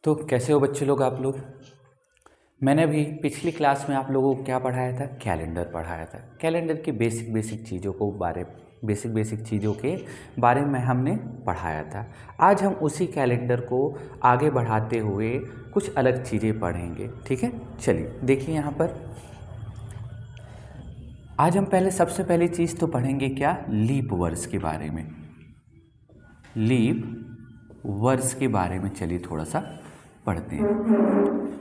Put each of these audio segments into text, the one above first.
तो कैसे हो बच्चे लोग आप लोग। मैंने अभी पिछली क्लास में आप लोगों को क्या पढ़ाया था, कैलेंडर पढ़ाया था। कैलेंडर की बेसिक चीज़ों के बारे में हमने पढ़ाया था। आज हम उसी कैलेंडर को आगे बढ़ाते हुए कुछ अलग चीज़ें पढ़ेंगे, ठीक है। चलिए देखिए यहाँ पर आज हम सबसे पहली चीज़ तो पढ़ेंगे क्या, लीप वर्ष के बारे में। लीप वर्ष के बारे में चलिए थोड़ा सा पढ़ते हैं।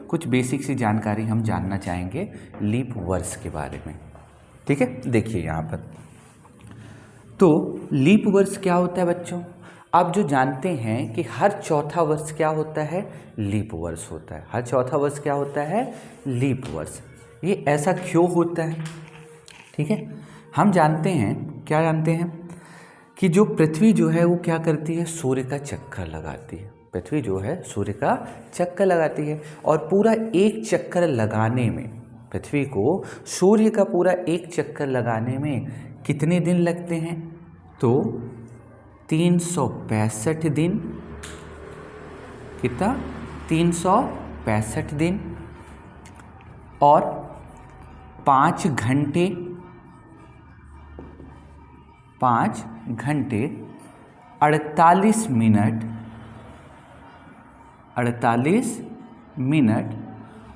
कुछ बेसिक सी जानकारी हम जानना चाहेंगे लीप वर्ष के बारे में, ठीक है। देखिए यहाँ पर तो लीप वर्ष क्या होता है बच्चों, आप जो जानते हैं कि हर चौथा वर्ष क्या होता है, लीप वर्ष होता है। हर चौथा वर्ष क्या होता है, लीप वर्ष। ये ऐसा क्यों होता है, ठीक है। हम जानते हैं, क्या जानते हैं कि जो पृथ्वी जो है वो क्या करती है, सूर्य का चक्कर लगाती है। पृथ्वी जो है सूर्य का चक्कर लगाती है और पूरा एक चक्कर लगाने में, पृथ्वी को सूर्य का पूरा एक चक्कर लगाने में कितने दिन लगते हैं, तो 365 दिन। कितना, 365 दिन और 5 घंटे 48 मिनट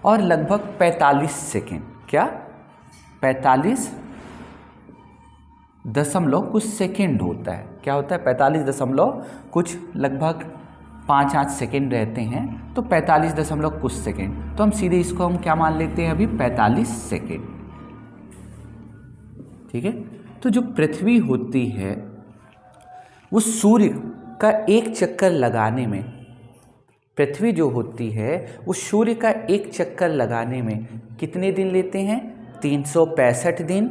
और लगभग 45 सेकेंड। क्या, 45 दशमलव कुछ सेकेंड होता है। क्या होता है, 45 दशमलव कुछ, लगभग 5-8 सेकेंड रहते हैं, तो 45 दशमलव कुछ सेकेंड। तो हम सीधे इसको हम क्या मान लेते हैं अभी, 45 सेकेंड, ठीक है। तो जो पृथ्वी होती है वो सूर्य का एक चक्कर लगाने में, पृथ्वी जो होती है वो सूर्य का एक चक्कर लगाने में कितने दिन लेते हैं, 365 दिन।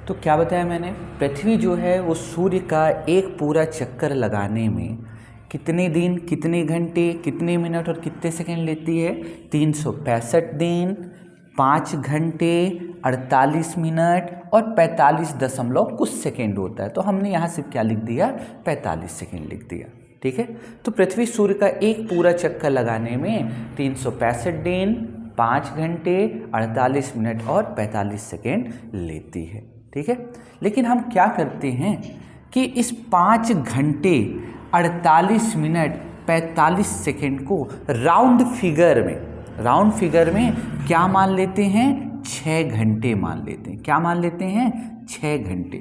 तो क्या बताया मैंने, पृथ्वी जो है वो सूर्य का एक पूरा चक्कर लगाने में कितने दिन, कितने घंटे, कितने मिनट और कितने सेकंड लेती है, 365 दिन, 5 घंटे 48 मिनट और 45 दशमलव कुछ सेकेंड होता है। तो हमने यहाँ से क्या लिख दिया, 45 सेकेंड लिख दिया, ठीक है। तो पृथ्वी सूर्य का एक पूरा चक्कर लगाने में 365 दिन, 5 घंटे 48 मिनट और 45 सेकेंड लेती है, ठीक है। लेकिन हम क्या करते हैं कि इस 5 घंटे 48 मिनट 45 सेकेंड को राउंड फिगर में क्या मान लेते हैं, 6 घंटे मान लेते हैं। क्या मान लेते हैं, 6 घंटे।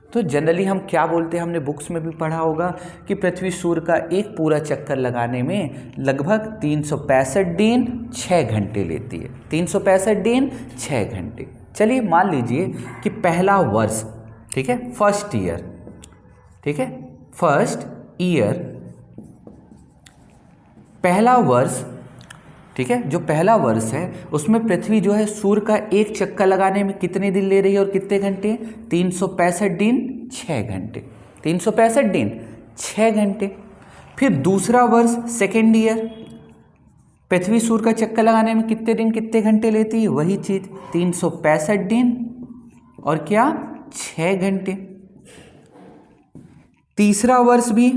तो जनरली हम क्या बोलते हैं, हमने बुक्स में भी पढ़ा होगा कि पृथ्वी सूर्य का एक पूरा चक्कर लगाने में लगभग 365 दिन 6 घंटे लेती है। 365 दिन 6 घंटे। चलिए मान लीजिए कि पहला वर्ष, ठीक है, फर्स्ट ईयर, ठीक है, फर्स्ट ईयर, पहला वर्ष, ठीक है, जो पहला वर्ष है उसमें पृथ्वी जो है सूर्य का एक चक्कर लगाने में कितने दिन ले रही है और कितने घंटे, 365 दिन 6 घंटे। 365 दिन 6 घंटे। फिर दूसरा वर्ष, सेकेंड ईयर, पृथ्वी सूर्य का चक्कर लगाने में कितने दिन कितने घंटे लेती है, वही चीज, 365 दिन और क्या, 6 घंटे। तीसरा वर्ष भी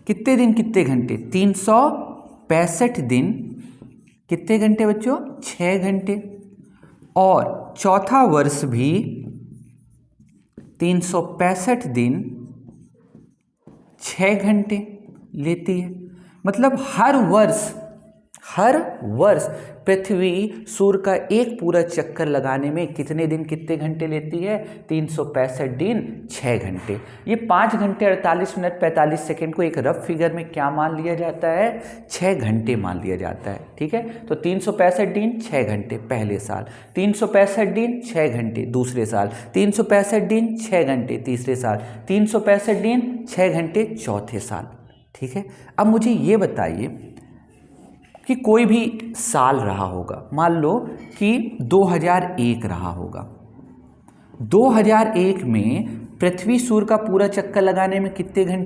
कितने दिन कितने घंटे, 365 दिन, कितने घंटे बच्चों, 6 घंटे। और चौथा वर्ष भी 365 दिन 6 घंटे लेती है। मतलब हर वर्ष पृथ्वी सूर्य का एक पूरा चक्कर लगाने में कितने दिन कितने घंटे लेती है, 365 दिन 6 घंटे। ये 5 घंटे 48 मिनट 45 सेकेंड को एक रफ फिगर में क्या मान लिया जाता है, 6 घंटे मान लिया जाता है, ठीक है। तो 365 दिन 6 घंटे पहले साल, 365 दिन 6 घंटे दूसरे साल, 365 दिन 6 घंटे तीसरे साल, 365 दिन 6 घंटे चौथे साल, ठीक है। अब मुझे ये बताइए कि कोई भी साल रहा होगा, मान लो कि 2001 रहा होगा। 2001 में पृथ्वी सूर्य का पूरा चक्कर लगाने में कितने दिन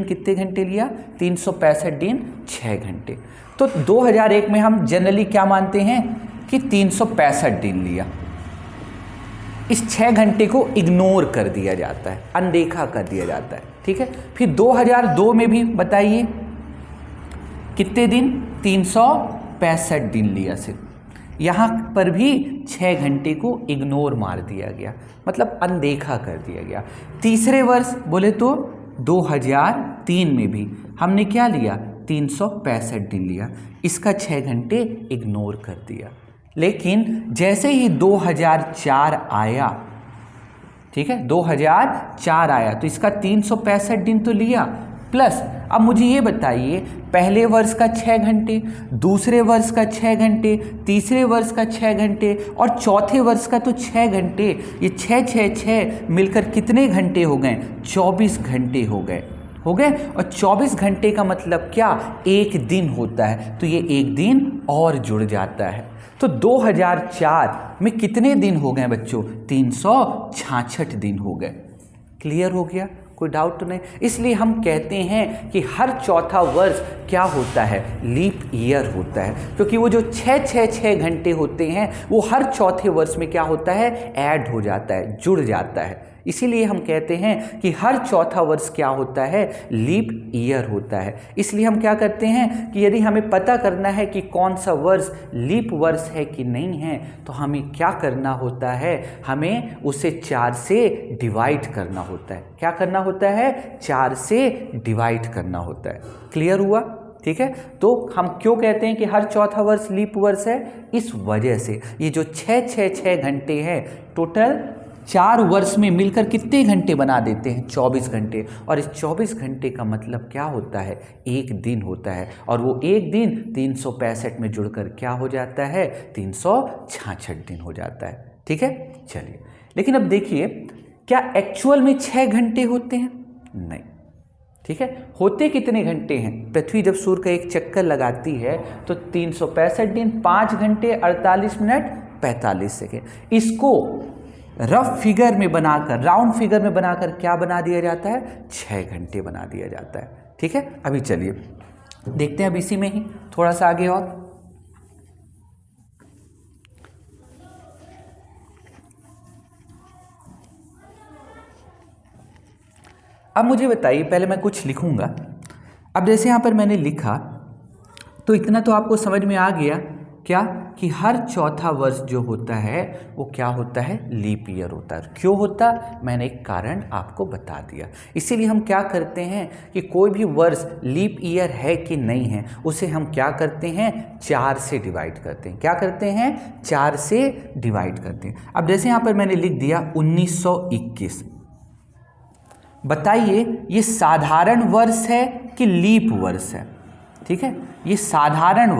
कितने घंटे लिया, 365 दिन 6 घंटे। तो 2001 में हम जनरली क्या मानते हैं कि 365 दिन लिया, इस 6 घंटे को इग्नोर कर दिया जाता है, अनदेखा कर दिया जाता है, ठीक है। फिर 2002 में भी बताइए कितने दिन, 365 दिन लिया सिर्फ, यहाँ पर भी 6 घंटे को इग्नोर मार दिया गया, मतलब अनदेखा कर दिया गया। तीसरे वर्ष बोले तो 2003 में भी हमने क्या लिया, 365 दिन लिया, इसका 6 घंटे इग्नोर कर दिया। लेकिन जैसे ही 2004 आया, ठीक है, 2004 आया तो इसका 365 दिन तो लिया, प्लस अब मुझे ये बताइए पहले वर्ष का 6 घंटे, दूसरे वर्ष का 6 घंटे, तीसरे वर्ष का 6 घंटे और चौथे वर्ष का तो 6 घंटे, ये 6 मिलकर कितने घंटे हो गए, 24 घंटे हो गए और 24 घंटे का मतलब क्या, एक दिन होता है, तो ये एक दिन और जुड़ जाता है। तो 2004 में कितने दिन हो गए बच्चों, 366 दिन हो गए। क्लियर हो गया, कोई डाउट तो नहीं। इसलिए हम कहते हैं कि हर चौथा वर्ष क्या होता है, लीप ईयर होता है, क्योंकि वो जो 6 घंटे होते हैं वो हर चौथे वर्ष में क्या होता है, ऐड हो जाता है, जुड़ जाता है। इसीलिए हम कहते हैं कि हर चौथा वर्ष क्या होता है, लीप ईयर होता है। इसलिए हम क्या करते हैं कि यदि हमें पता करना है कि कौन सा वर्ष लीप वर्ष है कि नहीं है, तो हमें क्या करना होता है, हमें उसे 4 से डिवाइड करना होता है। क्या करना होता है, 4 से डिवाइड करना होता है। क्लियर हुआ, ठीक है। तो हम क्यों कहते हैं कि हर चौथा वर्ष लीप वर्ष है, इस वजह से ये जो 6 घंटे हैं टोटल 4 वर्ष में मिलकर कितने घंटे बना देते हैं, 24 घंटे, और इस 24 घंटे का मतलब क्या होता है, एक दिन होता है, और वो एक दिन 365 में जुड़कर क्या हो जाता है, 366 दिन हो जाता है, ठीक है। चलिए, लेकिन अब देखिए क्या एक्चुअल में 6 घंटे होते हैं, नहीं, ठीक है। होते कितने घंटे हैं, पृथ्वी जब सूर्य का एक चक्कर लगाती है तो 365 दिन 5 घंटे 48 मिनट 45 सेकेंड। इसको रफ फिगर में बनाकर, राउंड फिगर में बनाकर क्या बना दिया जाता है, 6 घंटे बना दिया जाता है, ठीक है। अभी चलिए देखते हैं अब इसी में ही थोड़ा सा आगे और। अब मुझे बताइए, पहले मैं कुछ लिखूंगा। अब जैसे यहाँ पर मैंने लिखा तो इतना तो आपको समझ में आ गया क्या, कि हर चौथा वर्ष जो होता है वो क्या होता है, लीप ईयर होता है। क्यों होता, मैंने एक कारण आपको बता दिया। इसीलिए हम क्या करते हैं कि कोई भी वर्ष लीप ईयर है कि नहीं है, उसे हम क्या करते हैं, 4 से डिवाइड करते हैं। क्या करते हैं, 4 से डिवाइड करते हैं। अब जैसे यहाँ पर मैंने लिख दिया 1921, बताइए ये साधारण वर्ष है कि लीप वर्ष है, ठीक है। ये साधारण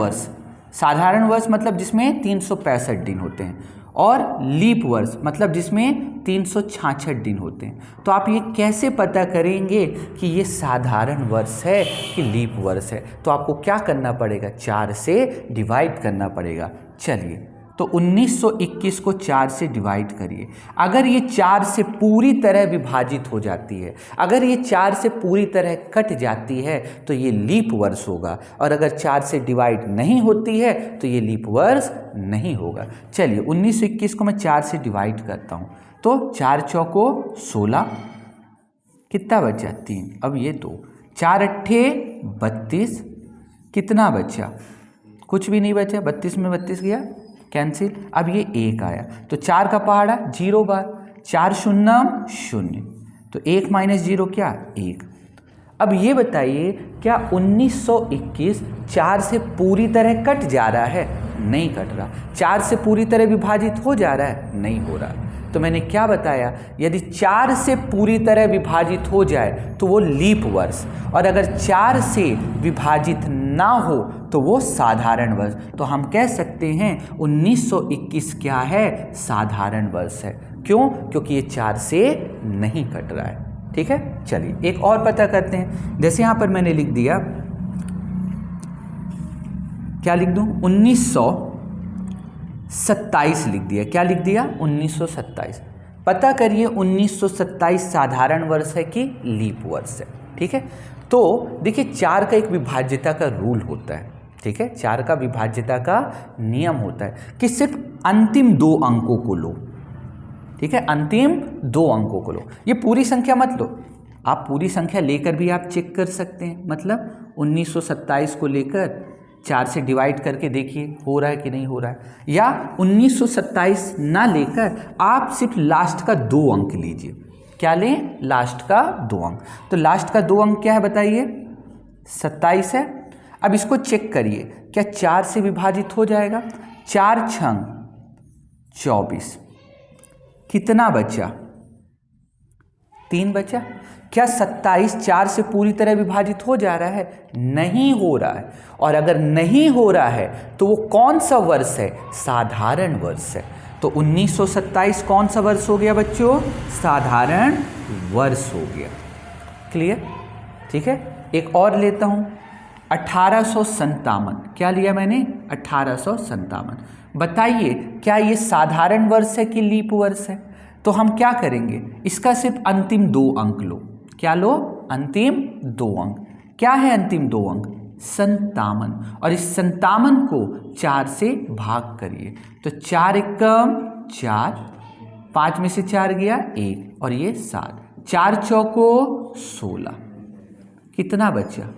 वर्ष मतलब जिसमें 365 दिन होते हैं, और लीप वर्ष मतलब जिसमें 366 दिन होते हैं। तो आप ये कैसे पता करेंगे कि ये साधारण वर्ष है कि लीप वर्ष है, तो आपको क्या करना पड़ेगा, 4 से डिवाइड करना पड़ेगा। चलिए, तो 1921 को 4 से डिवाइड करिए। अगर ये 4 से पूरी तरह विभाजित हो जाती है, अगर ये 4 से पूरी तरह कट जाती है तो ये लीप वर्ष होगा, और अगर 4 से डिवाइड नहीं होती है तो ये लीप वर्ष नहीं होगा। चलिए 1921 को मैं 4 से डिवाइड करता हूँ, तो 4 चौको 16, कितना बचा, 3। अब ये 2, 4 अट्ठे 32, कितना बचा, कुछ भी नहीं बचा, 32 में 32 गया कैंसिल। अब ये 1 आया, तो 4 का पहाड़ा 0 बार, 4 शून्यम 0, तो 1 माइनस 0 क्या, 1। अब ये बताइए क्या 1921 4 से पूरी तरह कट जा रहा है, नहीं कट रहा। 4 से पूरी तरह विभाजित हो जा रहा है, नहीं हो रहा। तो मैंने क्या बताया, यदि 4 से पूरी तरह विभाजित हो जाए तो वो लीप वर्ष, और अगर 4 से विभाजित ना हो तो वो साधारण वर्ष। तो हम कह सकते हैं 1921 क्या है, साधारण वर्ष है। क्यों, क्योंकि ये 4 से नहीं कट रहा है, ठीक है। चलिए एक और पता करते हैं। जैसे यहाँ पर मैंने लिख दिया, क्या लिख दूँ, 1927 लिख दिया। क्या लिख दिया, 1927। पता करिए 1927 साधारण वर्ष है कि लीप वर्ष है, ठीक है। तो देखिए 4 का एक विभाज्यता का रूल होता है, ठीक है। 4 का विभाज्यता का नियम होता है कि सिर्फ अंतिम 2 अंकों को लो, ठीक है, अंतिम 2 अंकों को लो। ये पूरी संख्या मत लो, आप पूरी संख्या लेकर भी आप चेक कर सकते हैं। मतलब 1927 को लेकर 4 से डिवाइड करके देखिए हो रहा है कि नहीं हो रहा है, या 1927 ना लेकर आप सिर्फ लास्ट का 2 अंक लीजिए। क्या लें? लास्ट का 2 अंक। तो लास्ट का 2 अंक क्या है बताइए? 27 है। अब इसको चेक करिए, क्या 4 से विभाजित हो जाएगा? 4 छंग 24, कितना बचा? 3 बचा। क्या 27 4 से पूरी तरह विभाजित हो जा रहा है? नहीं हो रहा है। और अगर नहीं हो रहा है तो वो कौन सा वर्ष है? साधारण वर्ष है। तो 1927 कौन सा वर्ष हो गया बच्चों? साधारण वर्ष हो गया। क्लियर? ठीक है, एक और लेता हूं, 1857। क्या लिया मैंने? 1857। बताइए क्या ये साधारण वर्ष है कि लीप वर्ष है? तो हम क्या करेंगे, इसका सिर्फ अंतिम 2 अंक लो। क्या लो? अंतिम 2 अंक। क्या है अंतिम 2 अंक? 57। और इस 57 को 4 से भाग करिए, तो 4 एकम 4, 5 में से 4 गया 1, और ये 7, 4 चौको 16, कितना बचा?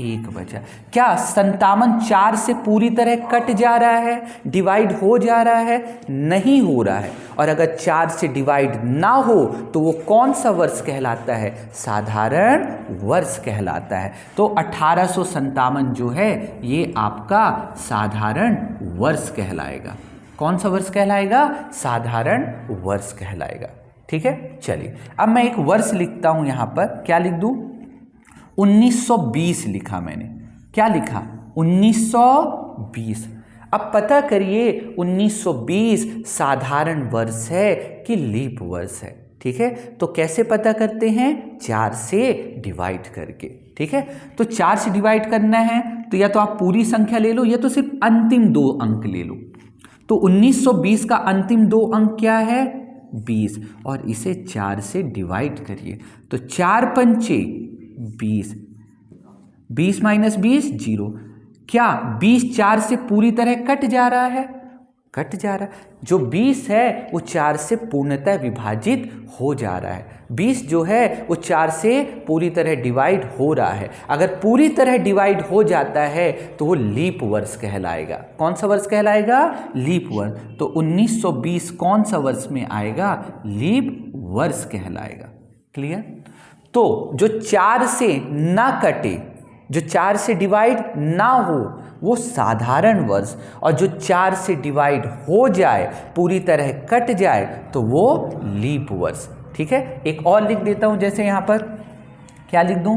1 बचा। क्या 57 4 से पूरी तरह कट जा रहा है, डिवाइड हो जा रहा है? नहीं हो रहा है। और अगर 4 से डिवाइड ना हो तो वो कौन सा वर्ष कहलाता है? साधारण वर्ष कहलाता है। तो 1857 जो है ये आपका साधारण वर्ष कहलाएगा। कौन सा वर्ष कहलाएगा? साधारण वर्ष कहलाएगा। ठीक है, चलिए अब मैं एक वर्ष लिखता हूं यहां पर। क्या लिख दूं? 1920 लिखा मैंने। क्या लिखा? 1920। अब पता करिए 1920 साधारण वर्ष है कि लीप वर्ष है। ठीक है, तो कैसे पता करते हैं? 4 से डिवाइड करके। ठीक है, तो 4 से डिवाइड करना है तो या तो आप पूरी संख्या ले लो या तो सिर्फ अंतिम 2 अंक ले लो। तो 1920 का अंतिम 2 अंक क्या है? 20, और इसे 4 से डिवाइड करिए, तो 4 पंचे 20, 20 माइनस 20 0। क्या 20 4 से पूरी तरह कट जा रहा है? कट जा रहा है। जो 20 है वो 4 से पूर्णतः विभाजित हो जा रहा है। 20 जो है वो 4 से पूरी तरह डिवाइड हो रहा है। अगर पूरी तरह डिवाइड हो जाता है तो वो लीप वर्ष कहलाएगा। कौन सा वर्ष कहलाएगा? लीप वर्ष। तो 1920 कौन सा वर्ष में आएगा? लीप वर्ष कहलाएगा। क्लियर? तो जो 4 से ना कटे, जो 4 से डिवाइड ना हो वो साधारण वर्ष, और जो 4 से डिवाइड हो जाए, पूरी तरह कट जाए, तो वो लीप वर्ष। ठीक है, एक और लिख देता हूं, जैसे यहां पर क्या लिख दूं?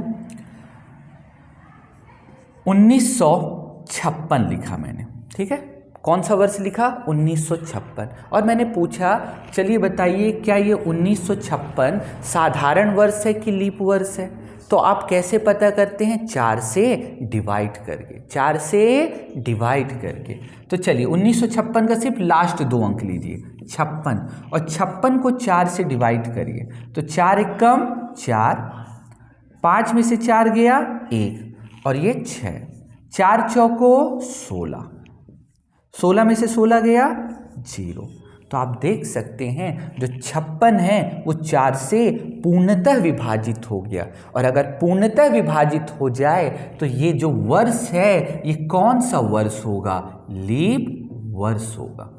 1956 लिखा मैंने। ठीक है, कौन सा वर्ष लिखा? 1956। और मैंने पूछा चलिए बताइए क्या ये 1956 साधारण वर्ष है कि लीप वर्ष है? तो आप कैसे पता करते हैं? 4 से डिवाइड करके। 4 से डिवाइड करके। तो चलिए 1956 का सिर्फ लास्ट 2 अंक लीजिए, 56, और 56 को 4 से डिवाइड करिए, तो 4 एकम 4, 5 में से 4 गया 1, और ये 6, 4 चौको 16, 16 में से 16 गया 0। तो आप देख सकते हैं जो 56 है वो 4 से पूर्णतः विभाजित हो गया, और अगर पूर्णतः विभाजित हो जाए तो ये जो वर्ष है ये कौन सा वर्ष होगा? लीप वर्ष होगा।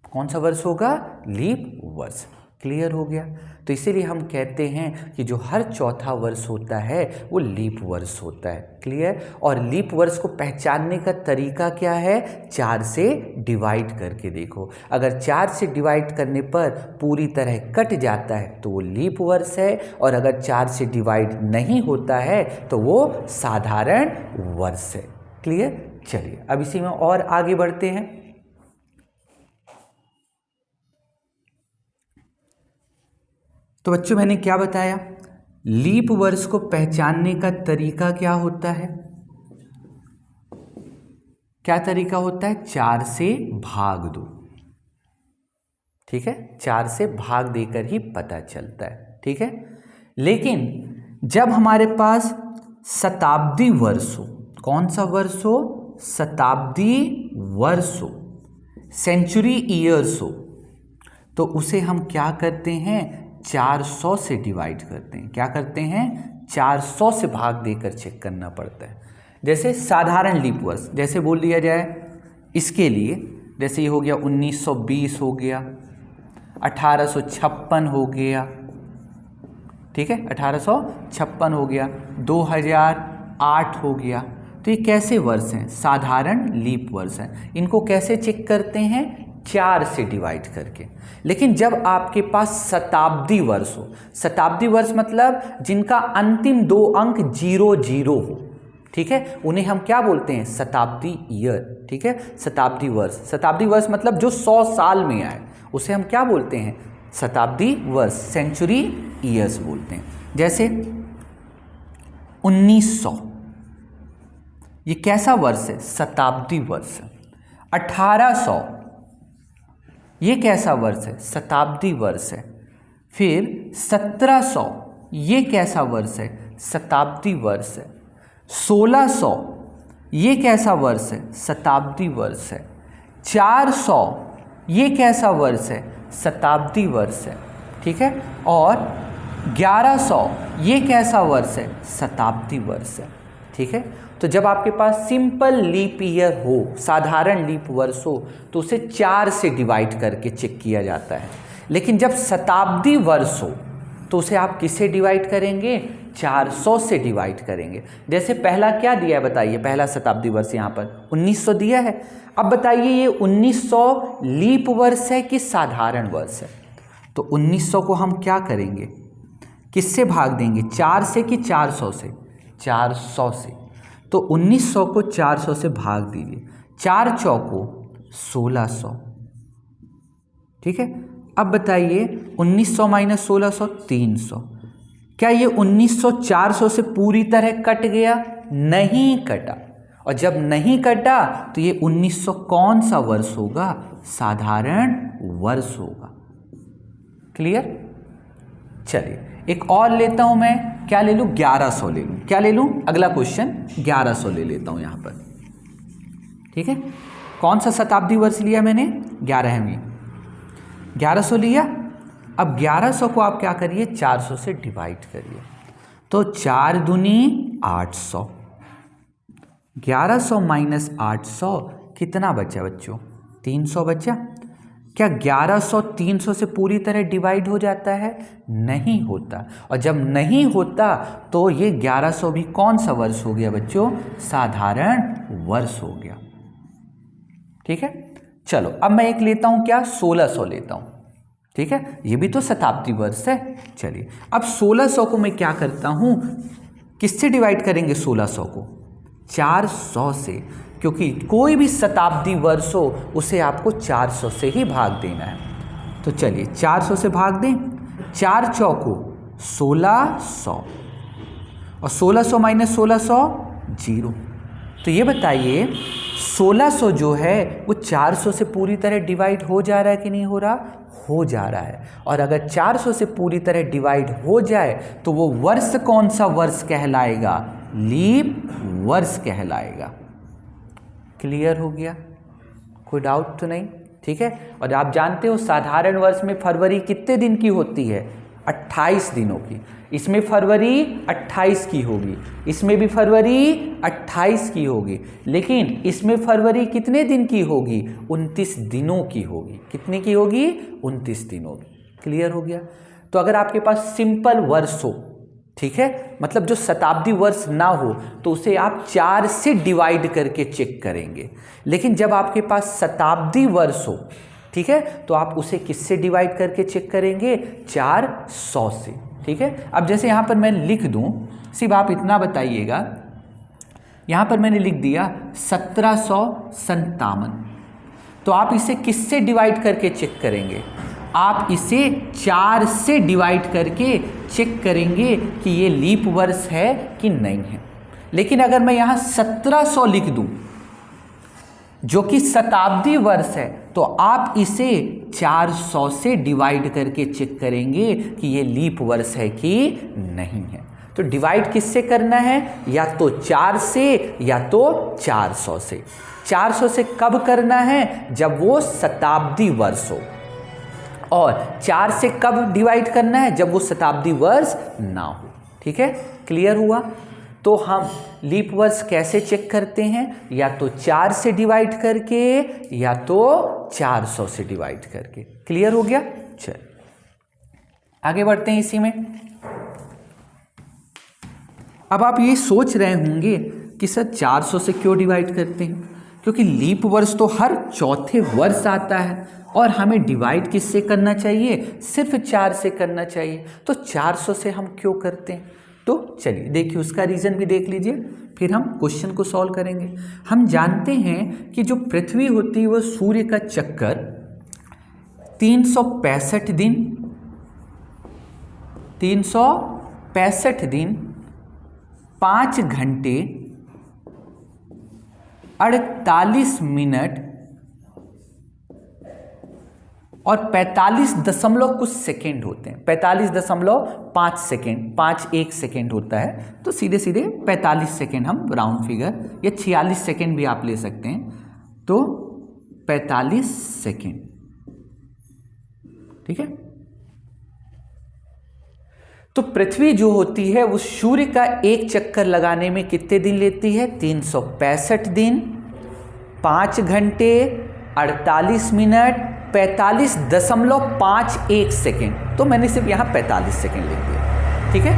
कौन सा वर्ष होगा? लीप वर्ष। क्लियर हो गया? तो इसीलिए हम कहते हैं कि जो हर चौथा वर्ष होता है वो लीप वर्ष होता है। क्लियर? और लीप वर्ष को पहचानने का तरीका क्या है? 4 से डिवाइड करके देखो। अगर 4 से डिवाइड करने पर पूरी तरह कट जाता है तो वो लीप वर्ष है, और अगर 4 से डिवाइड नहीं होता है तो वो साधारण वर्ष है। क्लियर? चलिए अब इसी में और आगे बढ़ते हैं। तो बच्चों मैंने क्या बताया? लीप वर्ष को पहचानने का तरीका क्या होता है? क्या तरीका होता है? 4 से भाग दो। ठीक है, 4 से भाग देकर ही पता चलता है। ठीक है, लेकिन जब हमारे पास शताब्दी वर्ष हो, कौन सा वर्ष हो? शताब्दी वर्ष हो, सेंचुरी ईयर्स हो, तो उसे हम क्या करते हैं, 400 से डिवाइड करते हैं। क्या करते हैं, 400 से भाग देकर चेक करना पड़ता है। जैसे साधारण लीप वर्ष, जैसे बोल दिया जाए इसके लिए, जैसे ये हो गया 1920 हो गया, 1856 हो गया, ठीक है, 1856 हो गया, 2008 हो गया। तो ये कैसे वर्ष हैं, साधारण लीप वर्ष हैं। इनको कैसे चेक करते हैं, 4 से डिवाइड करके। लेकिन जब आपके पास शताब्दी वर्ष हो, शताब्दी वर्ष मतलब जिनका अंतिम 2 अंक 00 हो, ठीक है, उन्हें हम क्या बोलते हैं, शताब्दी ईयर, ठीक है, शताब्दी वर्ष। शताब्दी वर्ष मतलब जो 100 साल में आए उसे हम क्या बोलते हैं, शताब्दी वर्ष, सेंचुरी ईयर्स बोलते हैं। जैसे 1900, ये कैसा वर्ष है, शताब्दी वर्ष है। 1800, ये कैसा वर्ष है, शताब्दी वर्ष है। फिर 1700, ये कैसा वर्ष है, शताब्दी वर्ष है। 1600, ये कैसा वर्ष है, शताब्दी वर्ष है। 400, ये कैसा वर्ष है, शताब्दी वर्ष है, ठीक है। और 1100, ये कैसा वर्ष है, शताब्दी वर्ष है, ठीक है। तो जब आपके पास सिंपल लीप ईयर हो, साधारण लीप वर्ष हो, तो उसे 4 से डिवाइड करके चेक किया जाता है। लेकिन जब शताब्दी वर्ष हो तो उसे आप किससे डिवाइड करेंगे, 400 से डिवाइड करेंगे। जैसे पहला क्या दिया है बताइए, पहला शताब्दी वर्ष यहाँ पर 1900 दिया है। अब बताइए ये 1900 लीप वर्ष है कि साधारण वर्ष है। तो 1900 को हम क्या करेंगे, किससे भाग देंगे, 4 से कि 400 से, 400 से। तो 1900 को 400 से भाग दीजिए, 4 चौको 1600, ठीक है। अब बताइए 1900 माइनस 1600, 300। क्या ये 1900 400 से पूरी तरह कट गया, नहीं कटा। और जब नहीं कटा तो ये 1900 कौन सा वर्ष होगा, साधारण वर्ष होगा। क्लियर। चलिए एक और लेता हूं मैं, क्या ले लूं, 1100 ले लूं। क्या ले लूं, अगला क्वेश्चन 1100 ले लेता हूं यहां पर, ठीक है। कौन सा शताब्दी वर्ष लिया मैंने, 11वीं, 1100 लिया। अब 1100 को आप क्या करिए, 400 से डिवाइड करिए। तो 4 दूनी 800, 1100 माइनस 800 कितना बचा बच्चों, 300 बचा। क्या 1100 300 से पूरी तरह डिवाइड हो जाता है, नहीं होता। और जब नहीं होता तो ये 1100 भी कौन सा वर्ष हो गया बच्चों, साधारण वर्ष हो गया, ठीक है। चलो अब मैं एक लेता हूं, क्या, 1600 लेता हूं, ठीक है। ये भी तो शताब्दी वर्ष है। चलिए अब 1600 को मैं क्या करता हूं, किससे डिवाइड करेंगे 1600 को, 400 से, क्योंकि कोई भी शताब्दी वर्ष हो उसे आपको 400 से ही भाग देना है। तो चलिए 400 से भाग दें, 4 चौको 1600 और 1600 माइनस 1600 0। तो ये बताइए 1600 जो है वो 400 से पूरी तरह डिवाइड हो जा रहा है कि नहीं हो रहा, हो जा रहा है। और अगर 400 से पूरी तरह डिवाइड हो जाए तो वो वर्ष कौन सा वर्ष कहलाएगा, लीप वर्ष कहलाएगा। क्लियर हो गया, कोई डाउट तो नहीं, ठीक है। और आप जानते हो साधारण वर्ष में फरवरी कितने दिन की होती है, 28 दिनों की। इसमें फरवरी 28 की होगी, इसमें भी फरवरी 28 की होगी, लेकिन इसमें फरवरी कितने दिन की होगी, 29 दिनों की होगी। कितने की होगी, 29 दिनों की। क्लियर हो गया। तो अगर आपके पास सिंपल वर्ष हो, ठीक है, मतलब जो शताब्दी वर्ष ना हो, तो उसे आप 4 से डिवाइड करके चेक करेंगे। लेकिन जब आपके पास शताब्दी वर्ष हो, ठीक है, तो आप उसे किससे डिवाइड करके चेक करेंगे, 400 से, ठीक है। अब जैसे यहाँ पर मैं लिख दूँ, सिर्फ आप इतना बताइएगा, यहाँ पर मैंने लिख दिया 1757, तो आप इसे किससे डिवाइड करके चेक करेंगे, आप इसे 4 से डिवाइड करके चेक करेंगे कि ये लीप वर्ष है कि नहीं है। लेकिन अगर मैं यहाँ 1700 लिख दूँ जो कि शताब्दी वर्ष है, तो आप इसे 400 से डिवाइड करके चेक करेंगे कि ये लीप वर्ष है कि नहीं है। तो डिवाइड किससे करना है, या तो 4 से या तो 400 से। 400 से कब करना है, जब वो शताब्दी वर्ष हो। और 4 से कब डिवाइड करना है, जब वो शताब्दी वर्ष ना हो। ठीक है, क्लियर हुआ। तो हम लीप वर्ष कैसे चेक करते हैं, या तो 4 से डिवाइड करके या तो 400 से डिवाइड करके। क्लियर हो गया। चल आगे बढ़ते हैं इसी में। अब आप ये सोच रहे होंगे कि सर 400 से क्यों डिवाइड करते हैं, क्योंकि लीप वर्ष तो हर चौथे वर्ष आता है और हमें डिवाइड किससे करना चाहिए, सिर्फ 4 से करना चाहिए। तो 400 से हम क्यों करते हैं, तो चलिए देखिए उसका रीज़न भी देख लीजिए, फिर हम क्वेश्चन को सॉल्व करेंगे। हम जानते हैं कि जो पृथ्वी होती है वो सूर्य का चक्कर 365 दिन 5 घंटे 48 मिनट और 45 दशमलव कुछ सेकेंड होते हैं। 45.5 सेकेंड, 1 सेकेंड होता है, तो सीधे सीधे 45 सेकेंड हम राउंड फिगर, या 46 सेकेंड भी आप ले सकते हैं, तो 45 सेकेंड। ठीक है, तो पृथ्वी जो होती है वो सूर्य का एक चक्कर लगाने में कितने दिन लेती है, 365 दिन 5 घंटे 48 मिनट 45.51 सेकेंड। तो मैंने सिर्फ यहाँ 45 सेकेंड ले दिया। ठीक है,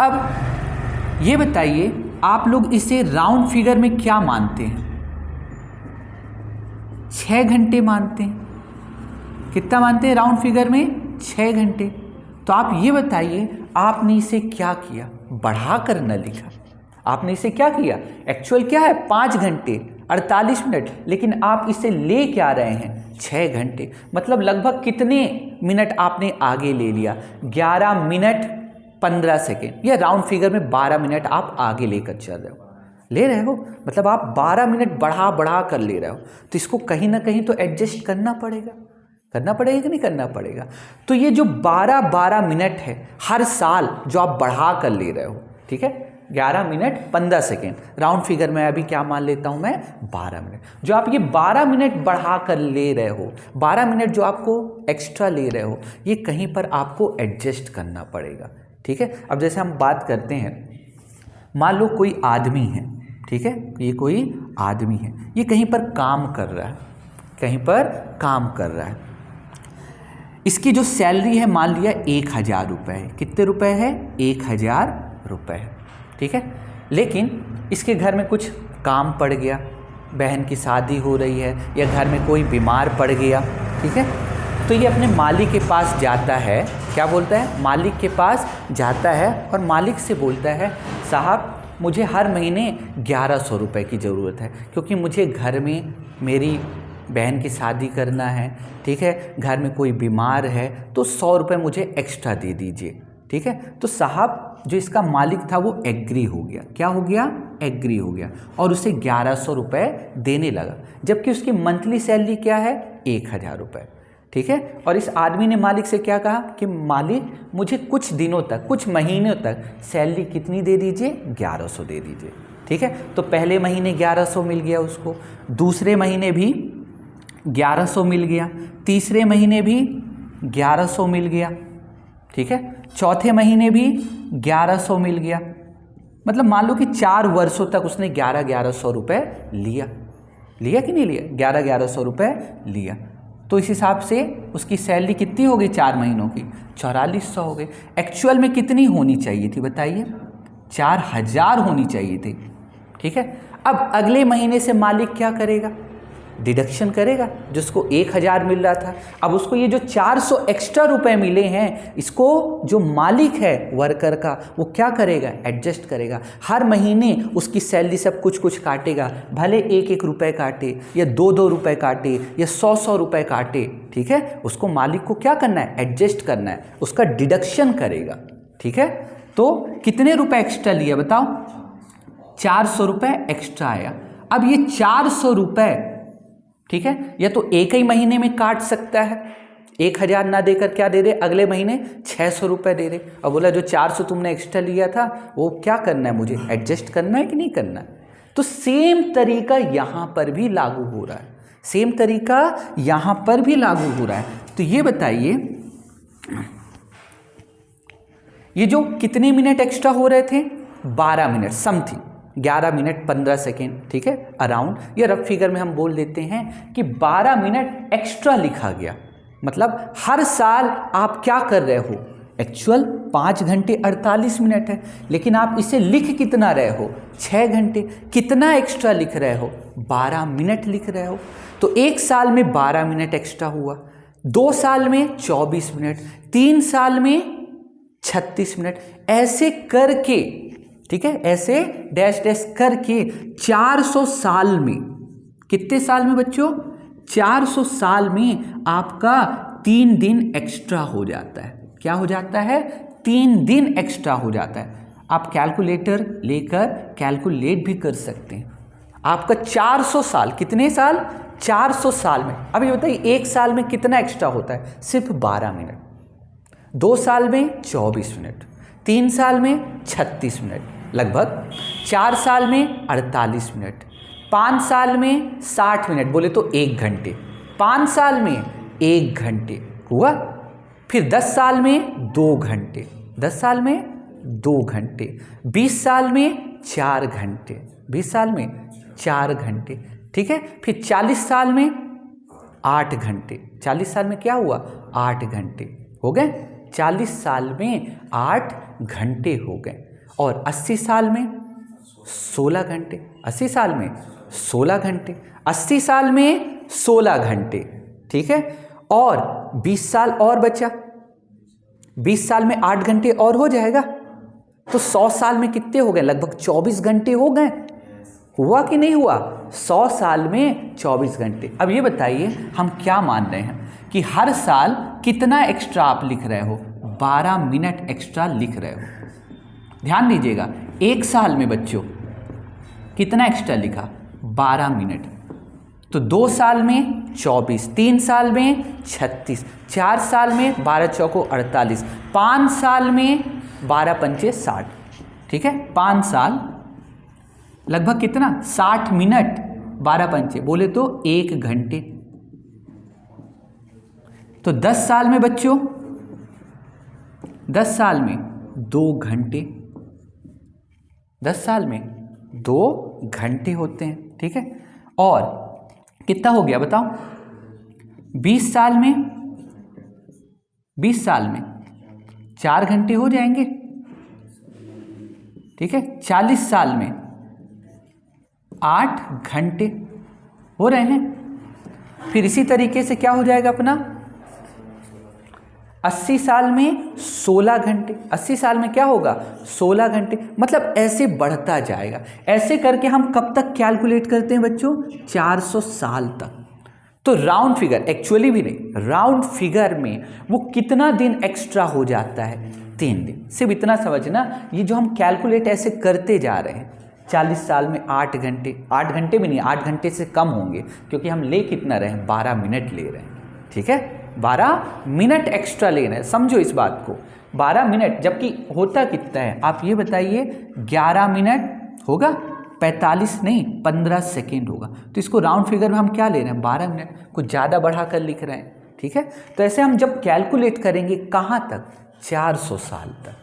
अब ये बताइए आप लोग इसे राउंड फिगर में क्या मानते हैं, 6 घंटे मानते हैं। कितना मानते हैं राउंड फिगर में, 6 घंटे। तो आप ये बताइए आपने इसे क्या किया, बढ़ाकर न लिखा, आपने इसे क्या किया, एक्चुअल क्या है 5 घंटे 48 मिनट, लेकिन आप इसे ले क्या रहे हैं 6 घंटे। मतलब लगभग कितने मिनट आपने आगे ले लिया, 11 मिनट 15 सेकेंड, या राउंड फिगर में 12 मिनट आप आगे लेकर चल रहे हो। मतलब आप 12 मिनट बढ़ा कर ले रहे हो, तो इसको कहीं ना कहीं तो एडजस्ट करना पड़ेगा कि नहीं करना पड़ेगा। तो ये जो 12 मिनट है हर साल जो आप बढ़ा कर ले रहे हो, ठीक है, 11 मिनट 15 सेकेंड, राउंड फिगर में अभी क्या मान लेता हूं मैं 12 मिनट, जो आप ये 12 मिनट बढ़ा कर ले रहे हो, 12 मिनट जो आपको एक्स्ट्रा ले रहे हो, ये कहीं पर आपको एडजस्ट करना पड़ेगा। ठीक है, अब जैसे हम बात करते हैं, मान लो कोई आदमी है, ठीक है, ये कोई आदमी है, ये कहीं पर काम कर रहा है, इसकी जो सैलरी है मान लिया 1000 रुपये है। कितने रुपए है, 1000 रुपये है। ठीक है, लेकिन इसके घर में कुछ काम पड़ गया, बहन की शादी हो रही है, या घर में कोई बीमार पड़ गया, ठीक है, तो ये अपने मालिक के पास जाता है, क्या बोलता है, मालिक के पास जाता है और मालिक से बोलता है, साहब मुझे हर महीने 1100 रुपये की ज़रूरत है, क्योंकि मुझे घर में मेरी बहन की शादी करना है, ठीक है, घर में कोई बीमार है, तो 100 रुपये मुझे एक्स्ट्रा दे दीजिए। ठीक है, तो साहब जो इसका मालिक था वो एग्री हो गया, क्या हो गया, एग्री हो गया, और उसे 1100 रुपये देने लगा, जबकि उसकी मंथली सैलरी क्या है, 1000 रुपये। ठीक है, और इस आदमी ने मालिक से क्या कहा कि मालिक मुझे कुछ दिनों तक, कुछ महीनों तक सैलरी कितनी दे दीजिए, 1100 दे दीजिए। ठीक है, तो पहले महीने 1100 मिल गया उसको, दूसरे महीने भी 1100 मिल गया, तीसरे महीने भी 1100 मिल गया, ठीक है, चौथे महीने भी 1100 मिल गया। मतलब मान लो कि 4 वर्षों तक उसने 1100 रुपये लिया कि नहीं लिया, 1100 रुपये लिया। तो इस हिसाब से उसकी सैलरी कितनी हो गई 4 महीनों की, 4400 हो गई। एक्चुअल में कितनी होनी चाहिए थी बताइए, 4000 होनी चाहिए थी। ठीक है, अब अगले महीने से मालिक क्या करेगा, डिडक्शन करेगा, जिसको 1000 मिल रहा था, अब उसको ये जो 400 एक्स्ट्रा रुपए मिले हैं, इसको जो मालिक है वर्कर का, वो क्या करेगा, एडजस्ट करेगा। हर महीने उसकी सैलरी से कुछ कुछ काटेगा, भले 1-1 रुपये काटे, या 2-2 रुपये काटे, या 100-100 रुपये काटे। ठीक है, उसको मालिक को क्या करना है, एडजस्ट करना है, उसका डिडक्शन करेगा। ठीक है, तो कितने रुपए एक्स्ट्रा लिया बताओ, 400 रुपये एक्स्ट्रा आया। अब ये 400 रुपये, ठीक है, या तो एक ही महीने में काट सकता है, 1000 ना देकर क्या दे दे, अगले महीने 600 रुपये दे दे, और बोला जो 400 तुमने एक्स्ट्रा लिया था वो क्या करना है, मुझे एडजस्ट करना है कि नहीं करना है। तो सेम तरीका यहाँ पर भी लागू हो रहा है। सेम तरीका यहाँ पर भी लागू हो रहा है। तो ये बताइए, ये जो कितने मिनट एक्स्ट्रा हो रहे थे, 12 मिनट समथिंग, 11 मिनट 15 सेकेंड, ठीक है, अराउंड, या रफ फिगर में हम बोल देते हैं कि 12 मिनट एक्स्ट्रा लिखा गया। मतलब हर साल आप क्या कर रहे हो, एक्चुअल 5 घंटे 48 मिनट है, लेकिन आप इसे लिख कितना रहे हो, 6 घंटे। कितना एक्स्ट्रा लिख रहे हो, 12 मिनट लिख रहे हो। तो एक साल में 12 मिनट एक्स्ट्रा हुआ, 2 साल में 24 मिनट, 3 साल में 36 मिनट, ऐसे करके, ठीक है, ऐसे डैश डैश करके 400 साल में, कितने साल में बच्चों, 400 साल में आपका 3 दिन एक्स्ट्रा हो जाता है। क्या हो जाता है, 3 दिन एक्स्ट्रा हो जाता है। आप कैलकुलेटर लेकर कैलकुलेट भी कर सकते हैं। आपका 400 साल, कितने साल, 400 साल में। अब ये बताइए एक साल में कितना एक्स्ट्रा होता है, सिर्फ 12 मिनट। 2 साल में 24 मिनट, 3 साल में 36 मिनट लगभग, 4 साल में 48 मिनट, 5 साल में 60 मिनट, बोले तो 1 घंटे, 5 साल में 1 घंटे हुआ। फिर 10 साल में 2 घंटे, 10 साल में 2 घंटे, 20 साल में 4 घंटे, 20 साल में 4 घंटे, ठीक है। फिर 40 साल में 8 घंटे, 40 साल में क्या हुआ, 8 घंटे हो गए, 40 साल में 8 घंटे हो गए। और 80 साल में 16 घंटे, 80 साल में 16 घंटे, 80 साल में 16 घंटे, ठीक है। और 20 साल और बचा, 20 साल में 8 घंटे और हो जाएगा, तो 100 साल में कितने हो गए, लगभग 24 घंटे हो गए। हुआ कि नहीं हुआ, 100 साल में 24 घंटे। अब ये बताइए हम क्या मान रहे हैं कि हर साल कितना एक्स्ट्रा आप लिख रहे हो, 12 मिनट एक्स्ट्रा लिख रहे हो। ध्यान दीजिएगा, एक साल में बच्चों कितना एक्स्ट्रा लिखा, 12 मिनट। तो 2 साल में 24, 3 साल में 36, 4 साल में 12 चौको 48, 5 साल में 12 पंचे 60, ठीक है। 5 साल लगभग कितना, 60 मिनट, 12 पंचे बोले तो 1 घंटे। तो 10 साल में बच्चों, 10 साल में 2 घंटे, 10 साल में 2 घंटे होते हैं, ठीक है। और कितना हो गया बताओ, 20 साल में, 20 साल में 4 घंटे हो जाएंगे, ठीक है। 40 साल में 8 घंटे हो रहे हैं। फिर इसी तरीके से क्या हो जाएगा अपना, 80 साल में 16 घंटे, 80 साल में क्या होगा, 16 घंटे। मतलब ऐसे बढ़ता जाएगा। ऐसे करके हम कब तक कैलकुलेट करते हैं बच्चों, 400 साल तक। तो राउंड फिगर, एक्चुअली भी नहीं, राउंड फिगर में वो कितना दिन एक्स्ट्रा हो जाता है, 3 दिन। सिर्फ इतना समझना, ये जो हम कैलकुलेट ऐसे करते जा रहे हैं, 40 साल में 8 घंटे, 8 घंटे भी नहीं, 8 घंटे से कम होंगे, क्योंकि हम ले कितना रहे हैं, 12 मिनट ले रहे हैं, ठीक है। 12 मिनट एक्स्ट्रा ले रहे हैं, समझो इस बात को, 12 मिनट, जबकि होता कितना है आप ये बताइए, 11 मिनट होगा, 45 नहीं 15 सेकेंड होगा। तो इसको राउंड फिगर में हम क्या ले रहे हैं, 12 मिनट, कुछ ज़्यादा बढ़ा कर लिख रहे हैं, ठीक है। तो ऐसे हम जब कैलकुलेट करेंगे कहाँ तक, 400 साल तक।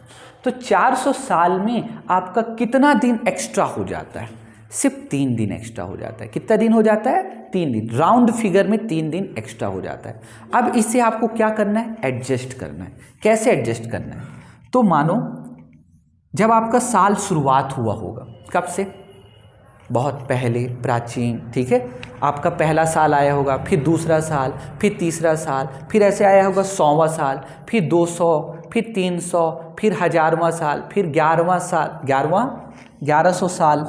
तो 400 साल में आपका कितना दिन एक्स्ट्रा हो जाता है, सिर्फ 3 दिन एक्स्ट्रा हो जाता है। कितना दिन हो जाता है, 3 दिन। राउंड फिगर में 3 दिन एक्स्ट्रा हो जाता है। अब इससे आपको क्या करना है, एडजस्ट करना है। कैसे एडजस्ट करना है, तो मानो जब आपका साल शुरुआत हुआ होगा, कब से, बहुत पहले, प्राचीन, ठीक है। आपका पहला साल आया होगा, फिर दूसरा साल, फिर तीसरा साल, फिर ऐसे आया होगा 100वां साल, फिर 200, फिर 300, फिर 1000वां साल, फिर 11वां साल, 1100 साल,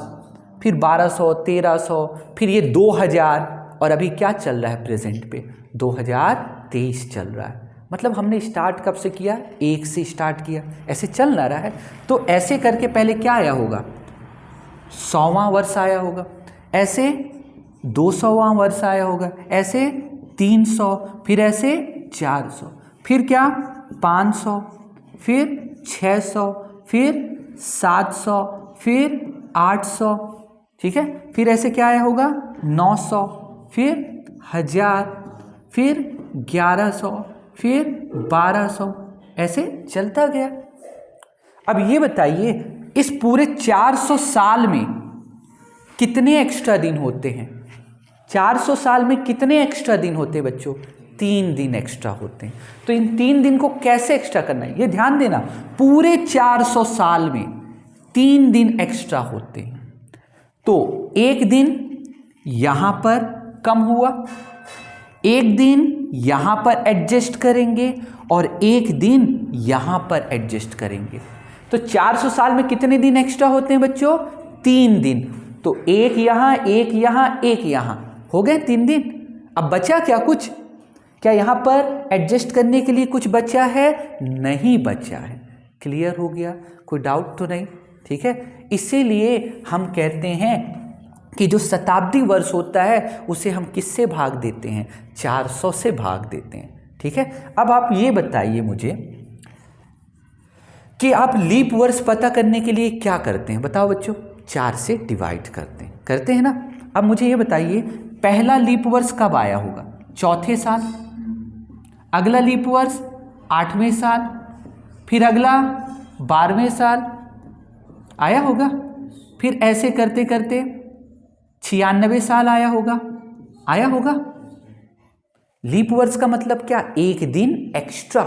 फिर 1200, 1300, फिर ये 2000, और अभी क्या चल रहा है प्रेजेंट पे, 2023 चल रहा है। मतलब हमने स्टार्ट कब से किया, 1 से स्टार्ट किया, ऐसे चल ना रहा है। तो ऐसे करके पहले क्या आया होगा, 100वां वर्ष आया होगा, ऐसे 200वां वर्ष आया होगा, ऐसे 300, फिर ऐसे 400, फिर क्या 500, फिर 600, फिर 700, फिर 800, ठीक है। फिर ऐसे क्या आया होगा 900, फिर 1000, फिर 1100, फिर 1200, ऐसे चलता गया। अब ये बताइए इस पूरे 400 साल में कितने एक्स्ट्रा दिन होते हैं? 400 साल में कितने एक्स्ट्रा दिन होते हैं बच्चों? 3 दिन एक्स्ट्रा होते हैं। तो इन 3 दिन को कैसे एक्स्ट्रा करना है ये ध्यान देना। पूरे 400 साल में 3 दिन एक्स्ट्रा होते हैं। तो एक दिन यहां पर कम हुआ, एक दिन यहां पर एडजस्ट करेंगे और एक दिन यहां पर एडजस्ट करेंगे। तो 400 साल में कितने दिन एक्स्ट्रा होते हैं बच्चों? 3 दिन। तो एक यहां, एक यहां, एक यहां, हो गए 3 दिन। अब बचा क्या कुछ? क्या यहां पर एडजस्ट करने के लिए कुछ बचा है? नहीं बचा है। क्लियर हो गया? कोई डाउट तो नहीं? ठीक है। इसीलिए हम कहते हैं कि जो शताब्दी वर्ष होता है उसे हम किससे भाग देते हैं? 400 से भाग देते हैं। ठीक है। अब आप ये बताइए मुझे कि आप लीप वर्ष पता करने के लिए क्या करते हैं? बताओ बच्चों। 4 से डिवाइड करते हैं ना। अब मुझे ये बताइए पहला लीप वर्ष कब आया होगा? चौथे साल। अगला लीप वर्ष 8वें साल, फिर अगला 12वें साल आया होगा। फिर ऐसे करते करते 96 साल आया होगा। लीप वर्ष का मतलब क्या? एक दिन एक्स्ट्रा।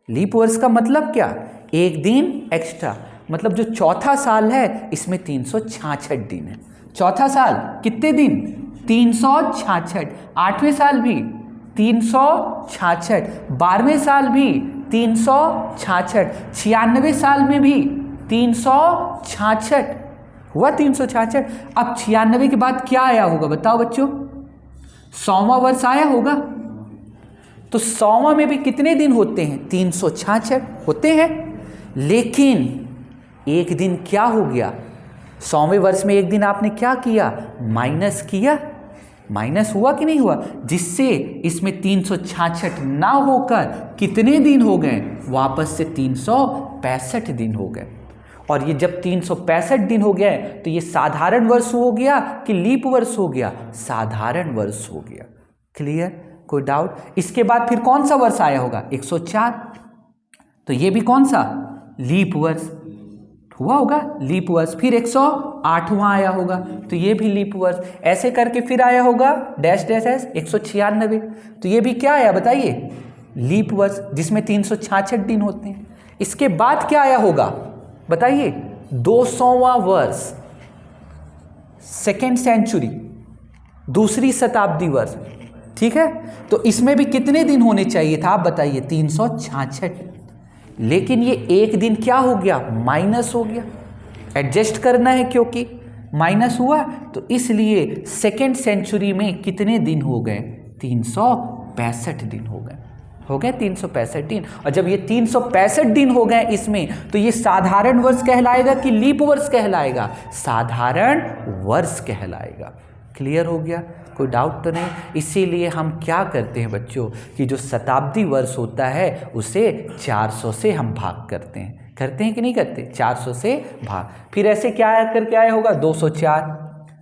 लीप वर्ष का मतलब क्या? एक दिन एक्स्ट्रा। मतलब जो चौथा साल है इसमें 366 दिन है। चौथा साल कितने दिन? 366। 8वें साल भी 366, 12वें साल भी 366, 96वें साल में भी 366 हुआ। 366। अब 96 के बाद क्या आया होगा बताओ बच्चों? 100वां वर्ष आया होगा। तो 100वां में भी कितने दिन होते हैं? 366 होते हैं। लेकिन एक दिन क्या हो गया? 100वें वर्ष में एक दिन आपने क्या किया? माइनस किया। माइनस हुआ कि नहीं हुआ? जिससे इसमें 366 ना होकर कितने दिन हो गए? वापस से 365 दिन हो गए। और ये जब 365 दिन हो गए तो ये साधारण वर्ष हो गया कि लीप वर्ष हो गया? साधारण वर्ष हो गया। क्लियर? कोई डाउट? इसके बाद फिर कौन सा वर्ष आया होगा? 104। तो ये भी कौन सा? लीप वर्ष हुआ होगा। लीप वर्ष। फिर 108वां आया होगा तो ये भी लीप वर्ष। ऐसे करके फिर आया होगा डैश डैश डैश 196। तो ये भी क्या आया बताइए? लीप वर्ष, जिसमें 366 दिन होते हैं। इसके बाद क्या आया होगा बताइए? 200वां वर्ष, सेकेंड सेंचुरी, दूसरी शताब्दी वर्ष। ठीक है। तो इसमें भी कितने दिन होने चाहिए था आप बताइए? 366। लेकिन ये एक दिन क्या हो गया? माइनस हो गया। एडजस्ट करना है क्योंकि माइनस हुआ, तो इसलिए सेकेंड सेंचुरी में कितने दिन हो गए? 365 दिन हो गए। 365 दिन। और जब ये 365 दिन हो गए इसमें, तो ये साधारण वर्ष कहलाएगा कि लीप वर्ष कहलाएगा? साधारण वर्ष कहलाएगा। क्लियर हो गया? कोई डाउट तो नहीं? इसीलिए हम क्या करते हैं बच्चों कि जो शताब्दी वर्ष होता है उसे 400 से हम भाग करते हैं कि नहीं करते? 400 से भाग। फिर ऐसे क्या करके आया होगा? 204,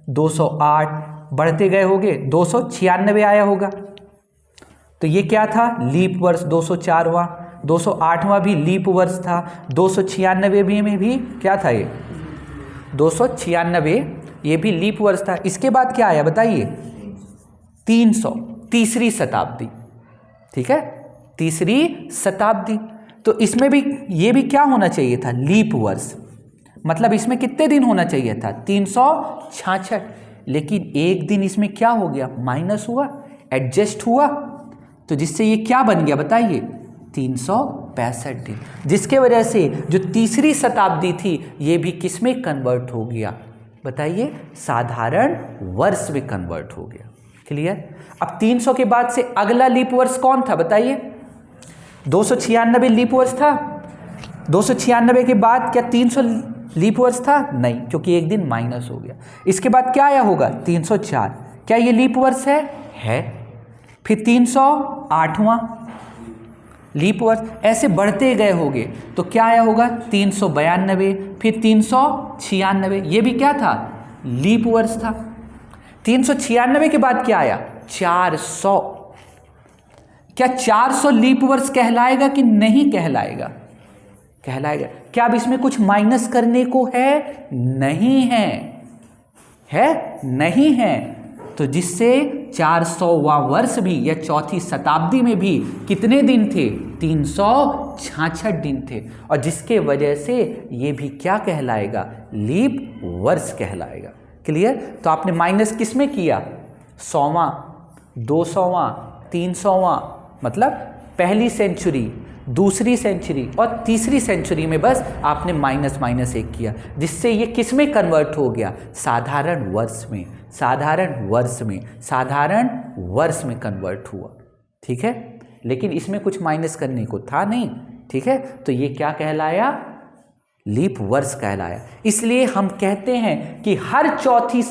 208, बढ़ते गए होंगे 296 आया होगा। तो ये क्या था? लीप वर्ष 204वां। 208वां भी लीप वर्ष था। 296 में भी क्या था? ये 296 ये भी लीप वर्ष था। इसके बाद क्या आया बताइए? 300, तीसरी शताब्दी। ठीक है। तीसरी शताब्दी। तो इसमें भी ये भी क्या होना चाहिए था? लीप वर्ष। मतलब इसमें कितने दिन होना चाहिए था? 366। लेकिन एक दिन इसमें क्या हो गया? माइनस हुआ, एडजस्ट हुआ। तो जिससे ये क्या बन गया बताइए? 365 दिन। जिसके वजह से जो तीसरी शताब्दी थी ये भी किस में कन्वर्ट हो गया बताइए? साधारण वर्ष में कन्वर्ट हो गया। क्लियर? अब 300 के बाद से अगला लीप वर्ष कौन था बताइए? 296 लीप वर्ष था। 296 के बाद क्या 300 लीप वर्ष था? नहीं, क्योंकि एक दिन माइनस हो गया। इसके बाद क्या आया होगा? 304। क्या ये लीप वर्ष है? फिर 308वां लीप वर्ष। ऐसे बढ़ते गए होंगे तो क्या आया होगा? 392, फिर 396। ये भी क्या था? लीप वर्ष था। 396 के बाद क्या आया? 400। क्या 400 लीप वर्ष कहलाएगा कि नहीं कहलाएगा? कहलाएगा। क्या अब इसमें कुछ माइनस करने को है? नहीं है, नहीं है। तो जिससे 400वां वर्ष भी या चौथी शताब्दी में भी कितने दिन थे? 366 दिन थे। और जिसके वजह से ये भी क्या कहलाएगा? लीप वर्ष कहलाएगा। क्लियर? तो आपने माइनस किस में किया? 100वां, 200वां, 300वां, मतलब पहली सेंचुरी, दूसरी सेंचुरी और तीसरी सेंचुरी में बस आपने माइनस एक किया, जिससे ये किस में कन्वर्ट हो गया? साधारण वर्ष में, साधारण वर्ष में कन्वर्ट हुआ। ठीक है, लेकिन इसमें कुछ माइनस करने को था नहीं। ठीक है, तो ये क्या कहलाया? लीप वर्ष कहलाया। इसलिए हम कहते हैं कि हर चौथी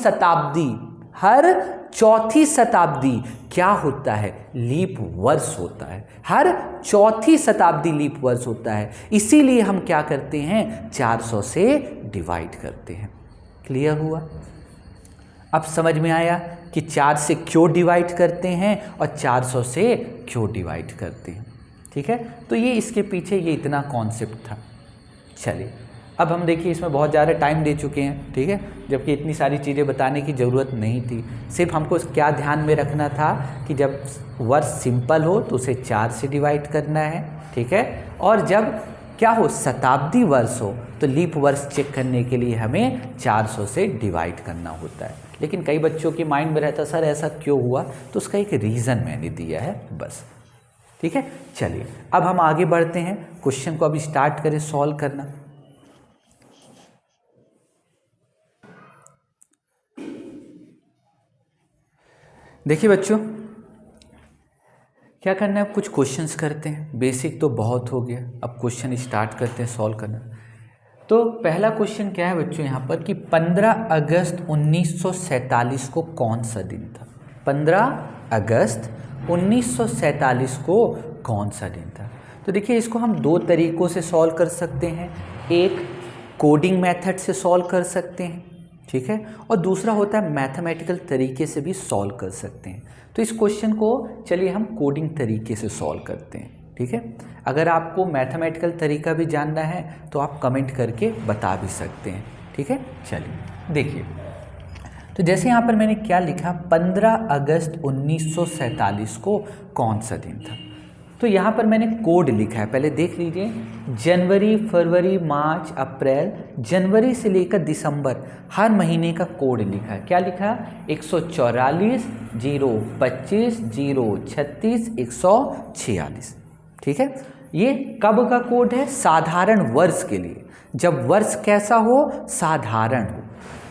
शताब्दी क्या होता है? लीप वर्ष होता है। हर चौथी शताब्दी लीप वर्ष होता है। इसीलिए हम क्या करते हैं? 400 से डिवाइड करते हैं। क्लियर हुआ? अब समझ में आया कि 4 से क्यों डिवाइड करते हैं और 400 से क्यों डिवाइड करते हैं। ठीक है, तो ये इसके पीछे ये इतना कॉन्सेप्ट था। चलिए, अब हम देखिए इसमें बहुत ज़्यादा टाइम दे चुके हैं। ठीक है, जबकि इतनी सारी चीज़ें बताने की ज़रूरत नहीं थी। सिर्फ हमको क्या ध्यान में रखना था कि जब वर्ष सिंपल हो तो उसे 4 से डिवाइड करना है। ठीक है, और जब क्या हो? शताब्दी वर्ष हो तो लीप वर्ष चेक करने के लिए हमें 400 से डिवाइड करना होता है। लेकिन कई बच्चों के माइंड में रहता, सर ऐसा क्यों हुआ? तो उसका एक रीज़न मैंने दिया है बस। ठीक है, चलिए अब हम आगे बढ़ते हैं। क्वेश्चन को अब स्टार्ट करें सॉल्व करना। देखिए बच्चों, क्या करना है? अब कुछ क्वेश्चंस करते हैं। बेसिक तो बहुत हो गया, अब क्वेश्चन स्टार्ट करते हैं सॉल्व करना। तो पहला क्वेश्चन क्या है बच्चों यहाँ पर कि 15 अगस्त 1947 को कौन सा दिन था? 15 अगस्त 1947 को कौन सा दिन था? तो देखिए इसको हम दो तरीक़ों से सॉल्व कर सकते हैं। एक कोडिंग मेथड से सॉल्व कर सकते हैं, ठीक है, और दूसरा होता है मैथमेटिकल तरीके से भी सॉल्व कर सकते हैं। तो इस क्वेश्चन को चलिए हम कोडिंग तरीके से सॉल्व करते हैं। ठीक है, अगर आपको मैथमेटिकल तरीका भी जानना है तो आप कमेंट करके बता भी सकते हैं। ठीक है, चलिए देखिए, तो जैसे यहाँ पर मैंने क्या लिखा, 15 अगस्त 1947 को कौन सा दिन था? तो यहाँ पर मैंने कोड लिखा है, पहले देख लीजिए। जनवरी, फरवरी, मार्च, अप्रैल, जनवरी से लेकर दिसंबर हर महीने का कोड लिखा है। क्या लिखा? 144, 025, 036, 146। ठीक है, ये कब का कोड है? साधारण वर्ष के लिए। जब वर्ष कैसा हो? साधारण हो,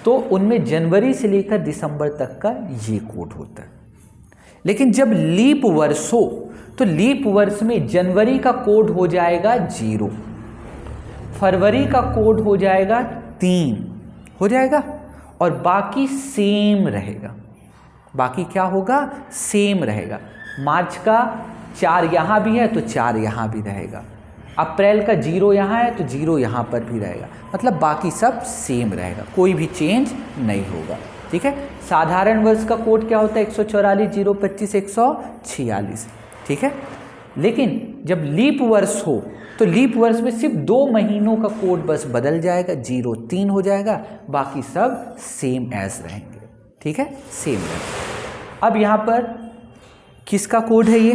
तो उनमें जनवरी से लेकर दिसंबर तक का ये कोड होता है। लेकिन जब लीप वर्ष हो तो लीप वर्ष में जनवरी का कोड हो जाएगा 0, फरवरी का कोड हो जाएगा 3 हो जाएगा, और बाकी सेम रहेगा। बाकी क्या होगा? सेम रहेगा। मार्च का 4 यहाँ भी है तो 4 यहाँ भी रहेगा। अप्रैल का 0 यहाँ है तो 0 यहाँ पर भी रहेगा। मतलब बाकी सब सेम रहेगा, कोई भी चेंज नहीं होगा। ठीक है, साधारण वर्ष का कोड क्या होता है? 144, 025, 146। ठीक है, लेकिन जब लीप वर्ष हो तो लीप वर्ष में सिर्फ 2 महीनों का कोड बस बदल जाएगा, 0 3 हो जाएगा, बाकी सब सेम एज रहेंगे। ठीक है, सेम रहेंगे। अब यहाँ पर किसका कोड है? ये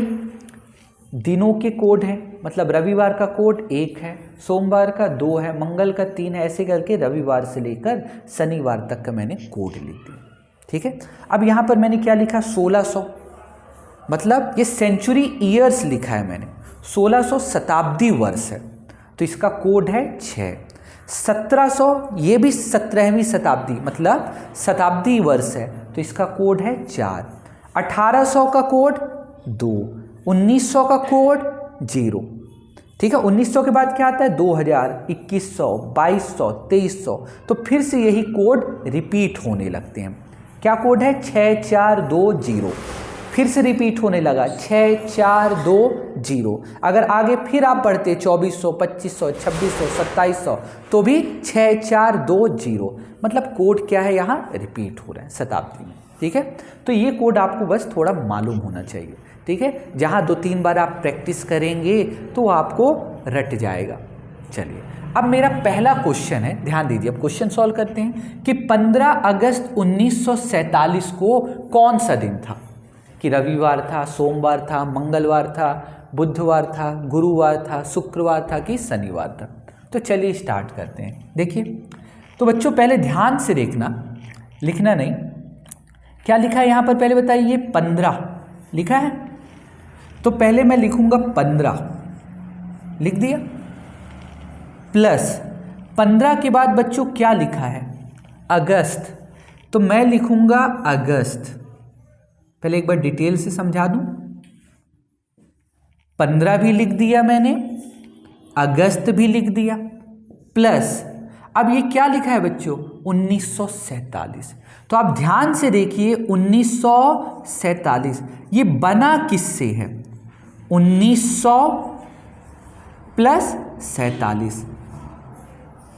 दिनों के कोड है, मतलब रविवार का कोड 1 है, सोमवार का 2 है, मंगल का 3 है, ऐसे करके रविवार से लेकर शनिवार तक का मैंने कोड लिख दिया। ठीक है, अब यहाँ पर मैंने क्या लिखा? 1600, मतलब ये सेंचुरी ईयर्स लिखा है मैंने। 1600 शताब्दी वर्ष है तो इसका कोड है 6। 1700 ये भी 17वीं शताब्दी मतलब शताब्दी वर्ष है तो इसका कोड है 4। 1800 का कोड 2। 1900 का कोड 0। ठीक है, 1900 के बाद क्या आता है? 2000, 2100, 2200, 2300। तो फिर से यही कोड रिपीट होने लगते हैं। क्या कोड है? 6420। फिर से रिपीट होने लगा 6420। अगर आगे फिर आप बढ़ते 2400, 2500, 2600, 2700 तो भी 6420। मतलब कोड क्या है? यहाँ रिपीट हो रहा है शताब्दी में। ठीक है। तो ये कोड आपको बस थोड़ा मालूम होना चाहिए, ठीक है। जहाँ 2-3 बार आप प्रैक्टिस करेंगे तो आपको रट जाएगा। चलिए, अब मेरा पहला क्वेश्चन है, ध्यान दीजिए, अब क्वेश्चन सॉल्व करते हैं कि 15 अगस्त 1947 को कौन सा दिन था, कि रविवार था, सोमवार था, मंगलवार था, बुधवार था, गुरुवार था, शुक्रवार था कि शनिवार था। तो चलिए स्टार्ट करते हैं। देखिए, तो बच्चों पहले ध्यान से देखना, लिखना नहीं। क्या लिखा है यहाँ पर पहले बताइए? 15 लिखा है। तो पहले मैं लिखूंगा 15, लिख दिया, प्लस 15 के बाद बच्चों क्या लिखा है? अगस्त। तो मैं लिखूंगा अगस्त। पहले एक बार डिटेल से समझा दूं। 15 भी लिख दिया मैंने, अगस्त भी लिख दिया, प्लस अब ये क्या लिखा है बच्चों? 1947। तो आप ध्यान से देखिए, 1947 ये बना किससे है? 1900 प्लस 47,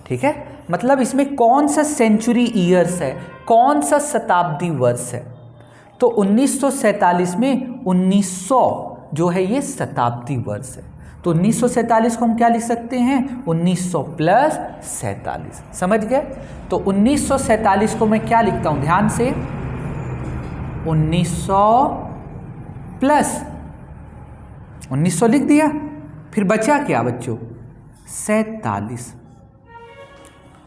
ठीक है। मतलब इसमें कौन सा सेंचुरी ईयर्स है, कौन सा शताब्दी वर्ष है? तो 1947 में 1900 जो है ये शताब्दी वर्ष है। तो 1947 को हम क्या लिख सकते हैं? 1900 प्लस 47। समझ गए? तो 1947 को मैं क्या लिखता हूं? ध्यान से, 1900 प्लस 1900 लिख दिया, फिर बचा क्या बच्चों? 47।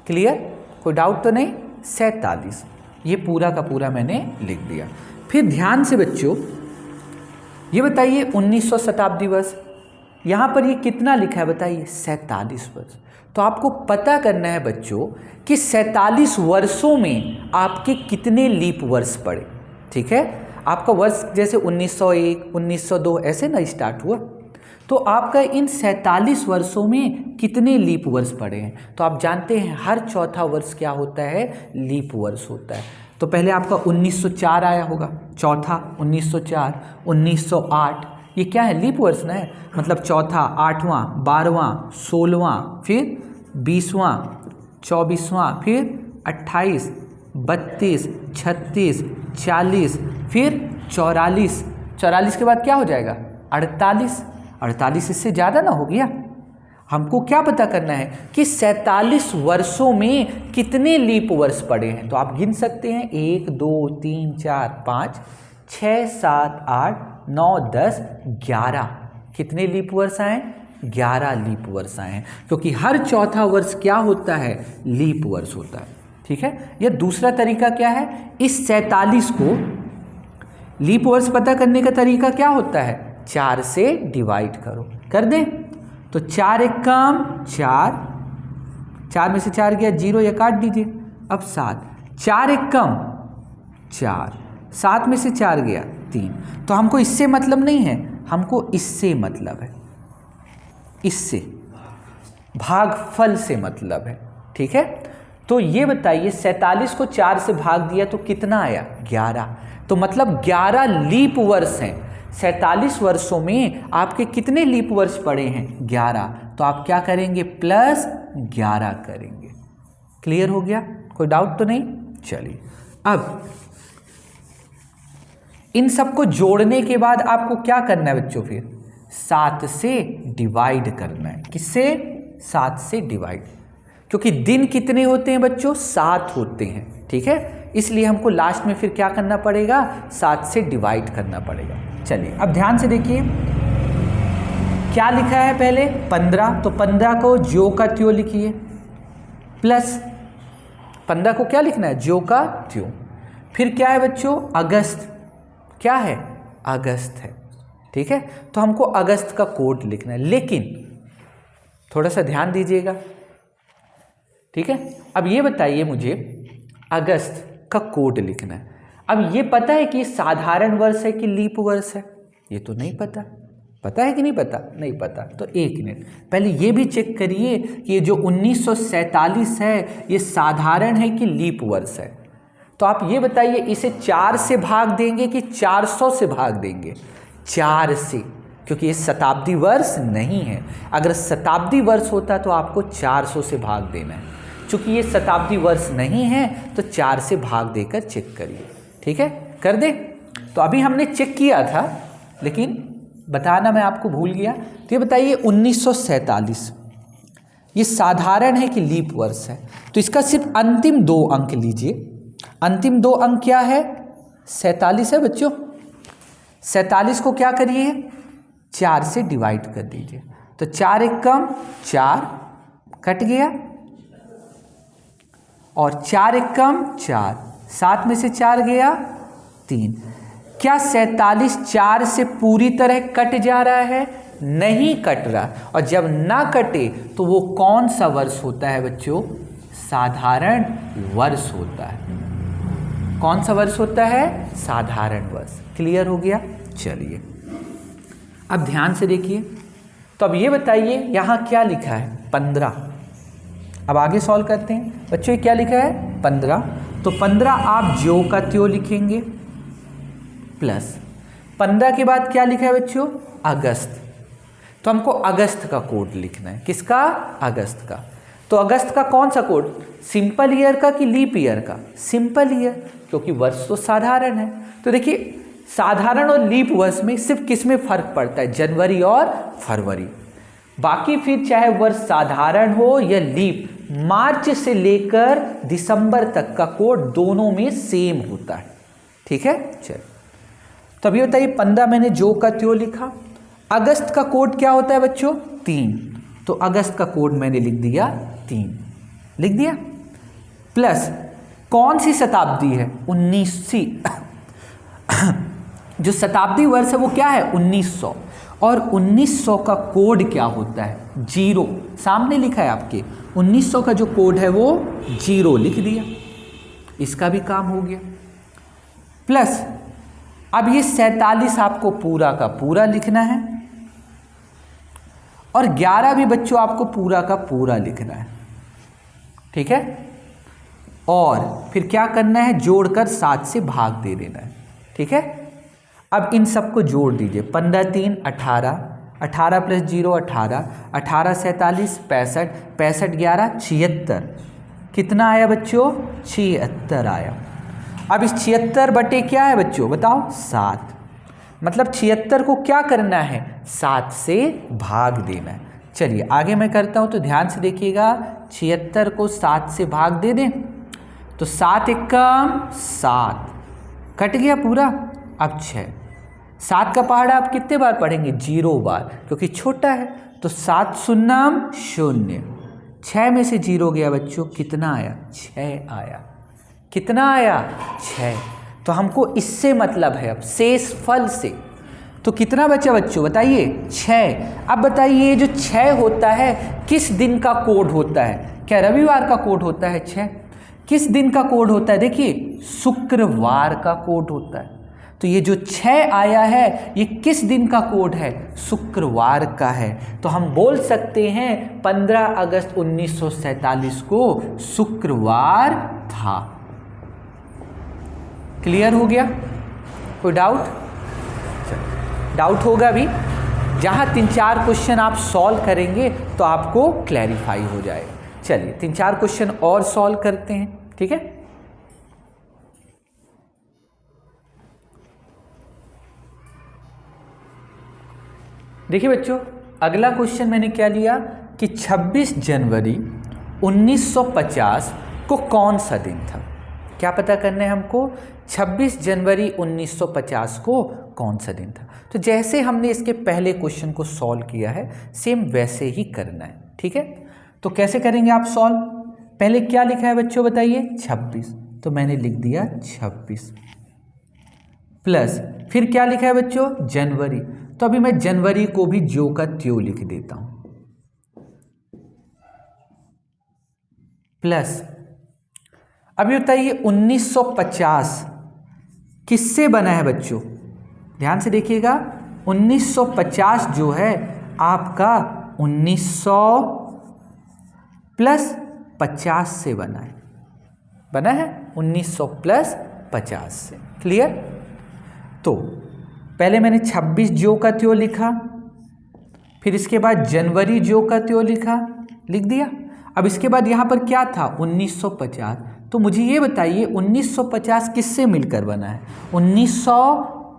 क्लियर? कोई डाउट तो नहीं? 47 ये पूरा का पूरा मैंने लिख दिया। फिर ध्यान से बच्चों ये बताइए, 1900 शताब्दी वर्ष, यहाँ पर ये कितना लिखा है बताइए? 47 वर्ष। तो आपको पता करना है बच्चों कि 47 वर्षों में आपके कितने लीप वर्ष पड़े, ठीक है। आपका वर्ष जैसे 1901, 1902 ऐसे ना स्टार्ट हुआ, तो आपका इन 47 वर्षों में कितने लीप वर्ष पड़े हैं? तो आप जानते हैं हर चौथा वर्ष क्या होता है? लीप वर्ष होता है। तो पहले आपका 1904 आया होगा, चौथा 1904, 1908 ये क्या है? लीप वर्ष ना है। मतलब चौथा, 8वां, 12वां, 16वां, फिर 20वां, 24वां, फिर 28, 32, 36, 40, फिर 44। 44 के बाद क्या हो जाएगा? 48। 48 इससे ज़्यादा ना हो गया? हमको क्या पता करना है कि 47 वर्षों में कितने लीप वर्ष पड़े हैं। तो आप गिन सकते हैं, 1, 2, 3, 4, 5, 6, 7, 8, 9, 10, 11। कितने लीप वर्ष आए? 11 लीप वर्ष आए हैं, क्योंकि हर चौथा वर्ष क्या होता है? लीप वर्ष होता है, ठीक है। यह दूसरा तरीका क्या है? इस 47 को लीप वर्ष पता करने का तरीका क्या होता है? 4 से डिवाइड करो। कर दें? तो 4 एक काम 4, 4 में से 4 गया 0 या काट दीजिए। अब 7, 4 एक कम 4, 7 में से 4 गया 3। तो हमको इससे मतलब नहीं है, हमको इससे मतलब है, इससे भागफल से मतलब है, ठीक है। तो ये बताइए, 47 को 4 से भाग दिया तो कितना आया? 11। तो मतलब 11 लीप वर्ष हैं। 47 वर्षों में आपके कितने लीप वर्ष पड़े हैं? 11। तो आप क्या करेंगे? प्लस 11 करेंगे। क्लियर हो गया? कोई डाउट तो नहीं? चलिए, अब इन सबको जोड़ने के बाद आपको क्या करना है बच्चों? फिर 7 से डिवाइड करना है। किससे? 7 से डिवाइड, क्योंकि दिन कितने होते हैं बच्चों? 7 होते हैं, ठीक है। इसलिए हमको लास्ट में फिर क्या करना पड़ेगा? 7 से डिवाइड करना पड़ेगा। चलिए, अब ध्यान से देखिए क्या लिखा है पहले? 15। तो 15 को ज्यों का त्यों लिखिए, प्लस 15 को क्या लिखना है? ज्यों का त्यों। फिर क्या है बच्चों? अगस्त। क्या है? अगस्त है, ठीक है। तो हमको अगस्त का कोड लिखना है, लेकिन थोड़ा सा ध्यान दीजिएगा, ठीक है। अब ये बताइए मुझे, अगस्त का कोड लिखना है। अब ये पता है कि साधारण वर्ष है कि लीप वर्ष है? ये तो नहीं पता। पता है कि नहीं पता? नहीं पता। तो एक मिनट पहले ये भी चेक करिए कि ये जो 1947 है ये साधारण है कि लीप वर्ष है। तो आप ये बताइए, इसे 4 से भाग देंगे कि 400 से भाग देंगे? 4 से, क्योंकि ये शताब्दी वर्ष नहीं है। अगर शताब्दी वर्ष होता तो आपको 400 से भाग देना है। चूँकि ये शताब्दी वर्ष नहीं है तो 4 से भाग देकर चेक करिए, ठीक है, कर दे। तो अभी हमने चेक किया था लेकिन बताना मैं आपको भूल गया। तो ये बताइए 1947 ये साधारण है कि लीप वर्ष है? तो इसका सिर्फ अंतिम 2 अंक लीजिए। अंतिम 2 अंक क्या है? 47 है बच्चों। 47 को क्या करिए? 4 से डिवाइड कर दीजिए। तो 4 एक कम 4 कट गया और 4 एक कम 4, 7 में से 4 गया 3। क्या 47 4 से पूरी तरह कट जा रहा है? नहीं कट रहा। और जब ना कटे तो वो कौन सा वर्ष होता है बच्चों? साधारण वर्ष होता है। कौन सा वर्ष होता है? साधारण वर्ष। क्लियर हो गया? चलिए अब ध्यान से देखिए। तो अब ये बताइए यहाँ क्या लिखा है? 15। अब आगे सॉल्व करते हैं बच्चों। ये क्या लिखा है? 15। तो 15 आप ज्यों का त्यों लिखेंगे प्लस 15 के बाद क्या लिखा है बच्चों? अगस्त। तो हमको अगस्त का कोड लिखना है। किसका? अगस्त का। तो अगस्त का कौन सा कोड? सिंपल ईयर का कि लीप ईयर का? सिंपल ईयर, क्योंकि वर्ष तो साधारण है। तो देखिए साधारण और लीप वर्ष में सिर्फ किस में फर्क पड़ता है? जनवरी और फरवरी। बाकी फिर चाहे वर्ष साधारण हो या लीप, मार्च से लेकर दिसंबर तक का कोड दोनों में सेम होता है। ठीक है, चलिए। तो अभी बताइए 15 मैंने जो का त्यों लिखा। अगस्त का कोड क्या होता है बच्चों? 3। तो अगस्त का कोड मैंने लिख दिया 3, लिख दिया। प्लस कौन सी शताब्दी है? 19वीं। जो शताब्दी वर्ष है वो क्या है? 1900। और 1900 का कोड क्या होता है? 0। सामने लिखा है आपके। 1900 का जो कोड है वो 0 लिख दिया। इसका भी काम हो गया। प्लस अब ये 47 आपको पूरा का पूरा लिखना है और 11 भी बच्चों आपको पूरा का पूरा लिखना है। ठीक है, और फिर क्या करना है? जोड़कर 7 से भाग दे देना है। ठीक है, अब इन सबको जोड़ दीजिए। 15 3 18, 18 प्लस 0 18, 18 47 65, 65 11 76। कितना आया बच्चों? 76 आया। अब इस 76 बटे क्या है बच्चों? बताओ 7। मतलब 76 को क्या करना है? 7 से भाग देना है। चलिए आगे मैं करता हूं तो ध्यान से देखिएगा। 76 को 7 से भाग दे दें तो 7 एकम 7 कट गया पूरा। अब 6, 7 का पहाड़ा आप कितने बार पढ़ेंगे? 0 बार, क्योंकि छोटा है। तो 7 शून्यम 0, 6 में से 0 गया बच्चों। कितना आया? 6 आया। कितना आया? 6। तो हमको इससे मतलब है अब शेष फल से। तो कितना बचा बच्चों? बताइए 6। अब बताइए ये जो 6 होता है किस दिन का कोड होता है? क्या रविवार का कोड होता है 6? किस दिन का कोड होता है? देखिए शुक्रवार का कोड होता है। तो ये जो 6 आया है ये किस दिन का कोड है? शुक्रवार का है। तो हम बोल सकते हैं 15 अगस्त 1947 को शुक्रवार था। क्लियर हो गया? कोई डाउट? डाउट होगा भी। जहाँ 3-4 क्वेश्चन आप सॉल्व करेंगे तो आपको क्लैरिफाई हो जाएगा। चलिए 3-4 क्वेश्चन और सॉल्व करते हैं। ठीक है, देखिए बच्चों अगला क्वेश्चन मैंने क्या लिया कि 26 जनवरी 1950 को कौन सा दिन था? क्या पता करना है हमको? 26 जनवरी 1950 को कौन सा दिन था? तो जैसे हमने इसके पहले क्वेश्चन को सॉल्व किया है सेम वैसे ही करना है। ठीक है, तो कैसे करेंगे आप सॉल्व? पहले क्या लिखा है बच्चों बताइए? 26। तो मैंने लिख दिया 26 प्लस फिर क्या लिखा है बच्चों? जनवरी। तो अभी मैं जनवरी को भी ज्यों का त्यों लिख देता हूं प्लस अभी बताइए 1950 किससे बना है बच्चों? ध्यान से देखिएगा। 1950 जो है आपका 1900 प्लस 50 से बना है। 1900 प्लस 50 से। क्लियर? तो पहले मैंने 26 ज्यों का त्यों लिखा, फिर इसके बाद जनवरी ज्यों का त्यों लिखा, लिख दिया। अब इसके बाद यहाँ पर क्या था? 1950। तो मुझे ये बताइए 1950 किससे मिलकर बना है? 1900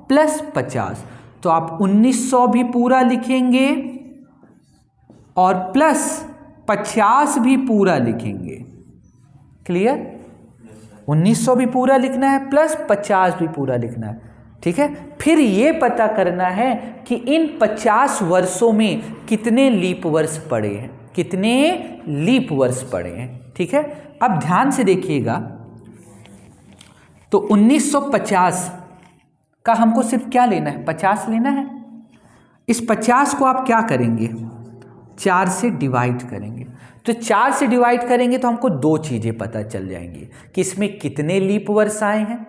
प्लस 50, तो आप 1900 भी पूरा लिखेंगे और प्लस 50 भी पूरा लिखेंगे। क्लियर? 1900 भी पूरा लिखना है प्लस 50 भी पूरा लिखना है। ठीक है, फिर ये पता करना है कि इन 50 वर्षों में कितने लीप वर्ष पड़े हैं, कितने लीप वर्ष पड़े हैं। ठीक है, अब ध्यान से देखिएगा, तो 1950 का हमको सिर्फ क्या लेना है? 50 लेना है। इस 50 को आप क्या करेंगे? 4 से डिवाइड करेंगे। तो 4 से डिवाइड करेंगे तो हमको दो चीज़ें पता चल जाएंगी कि इसमें कितने लीप वर्ष आए हैं,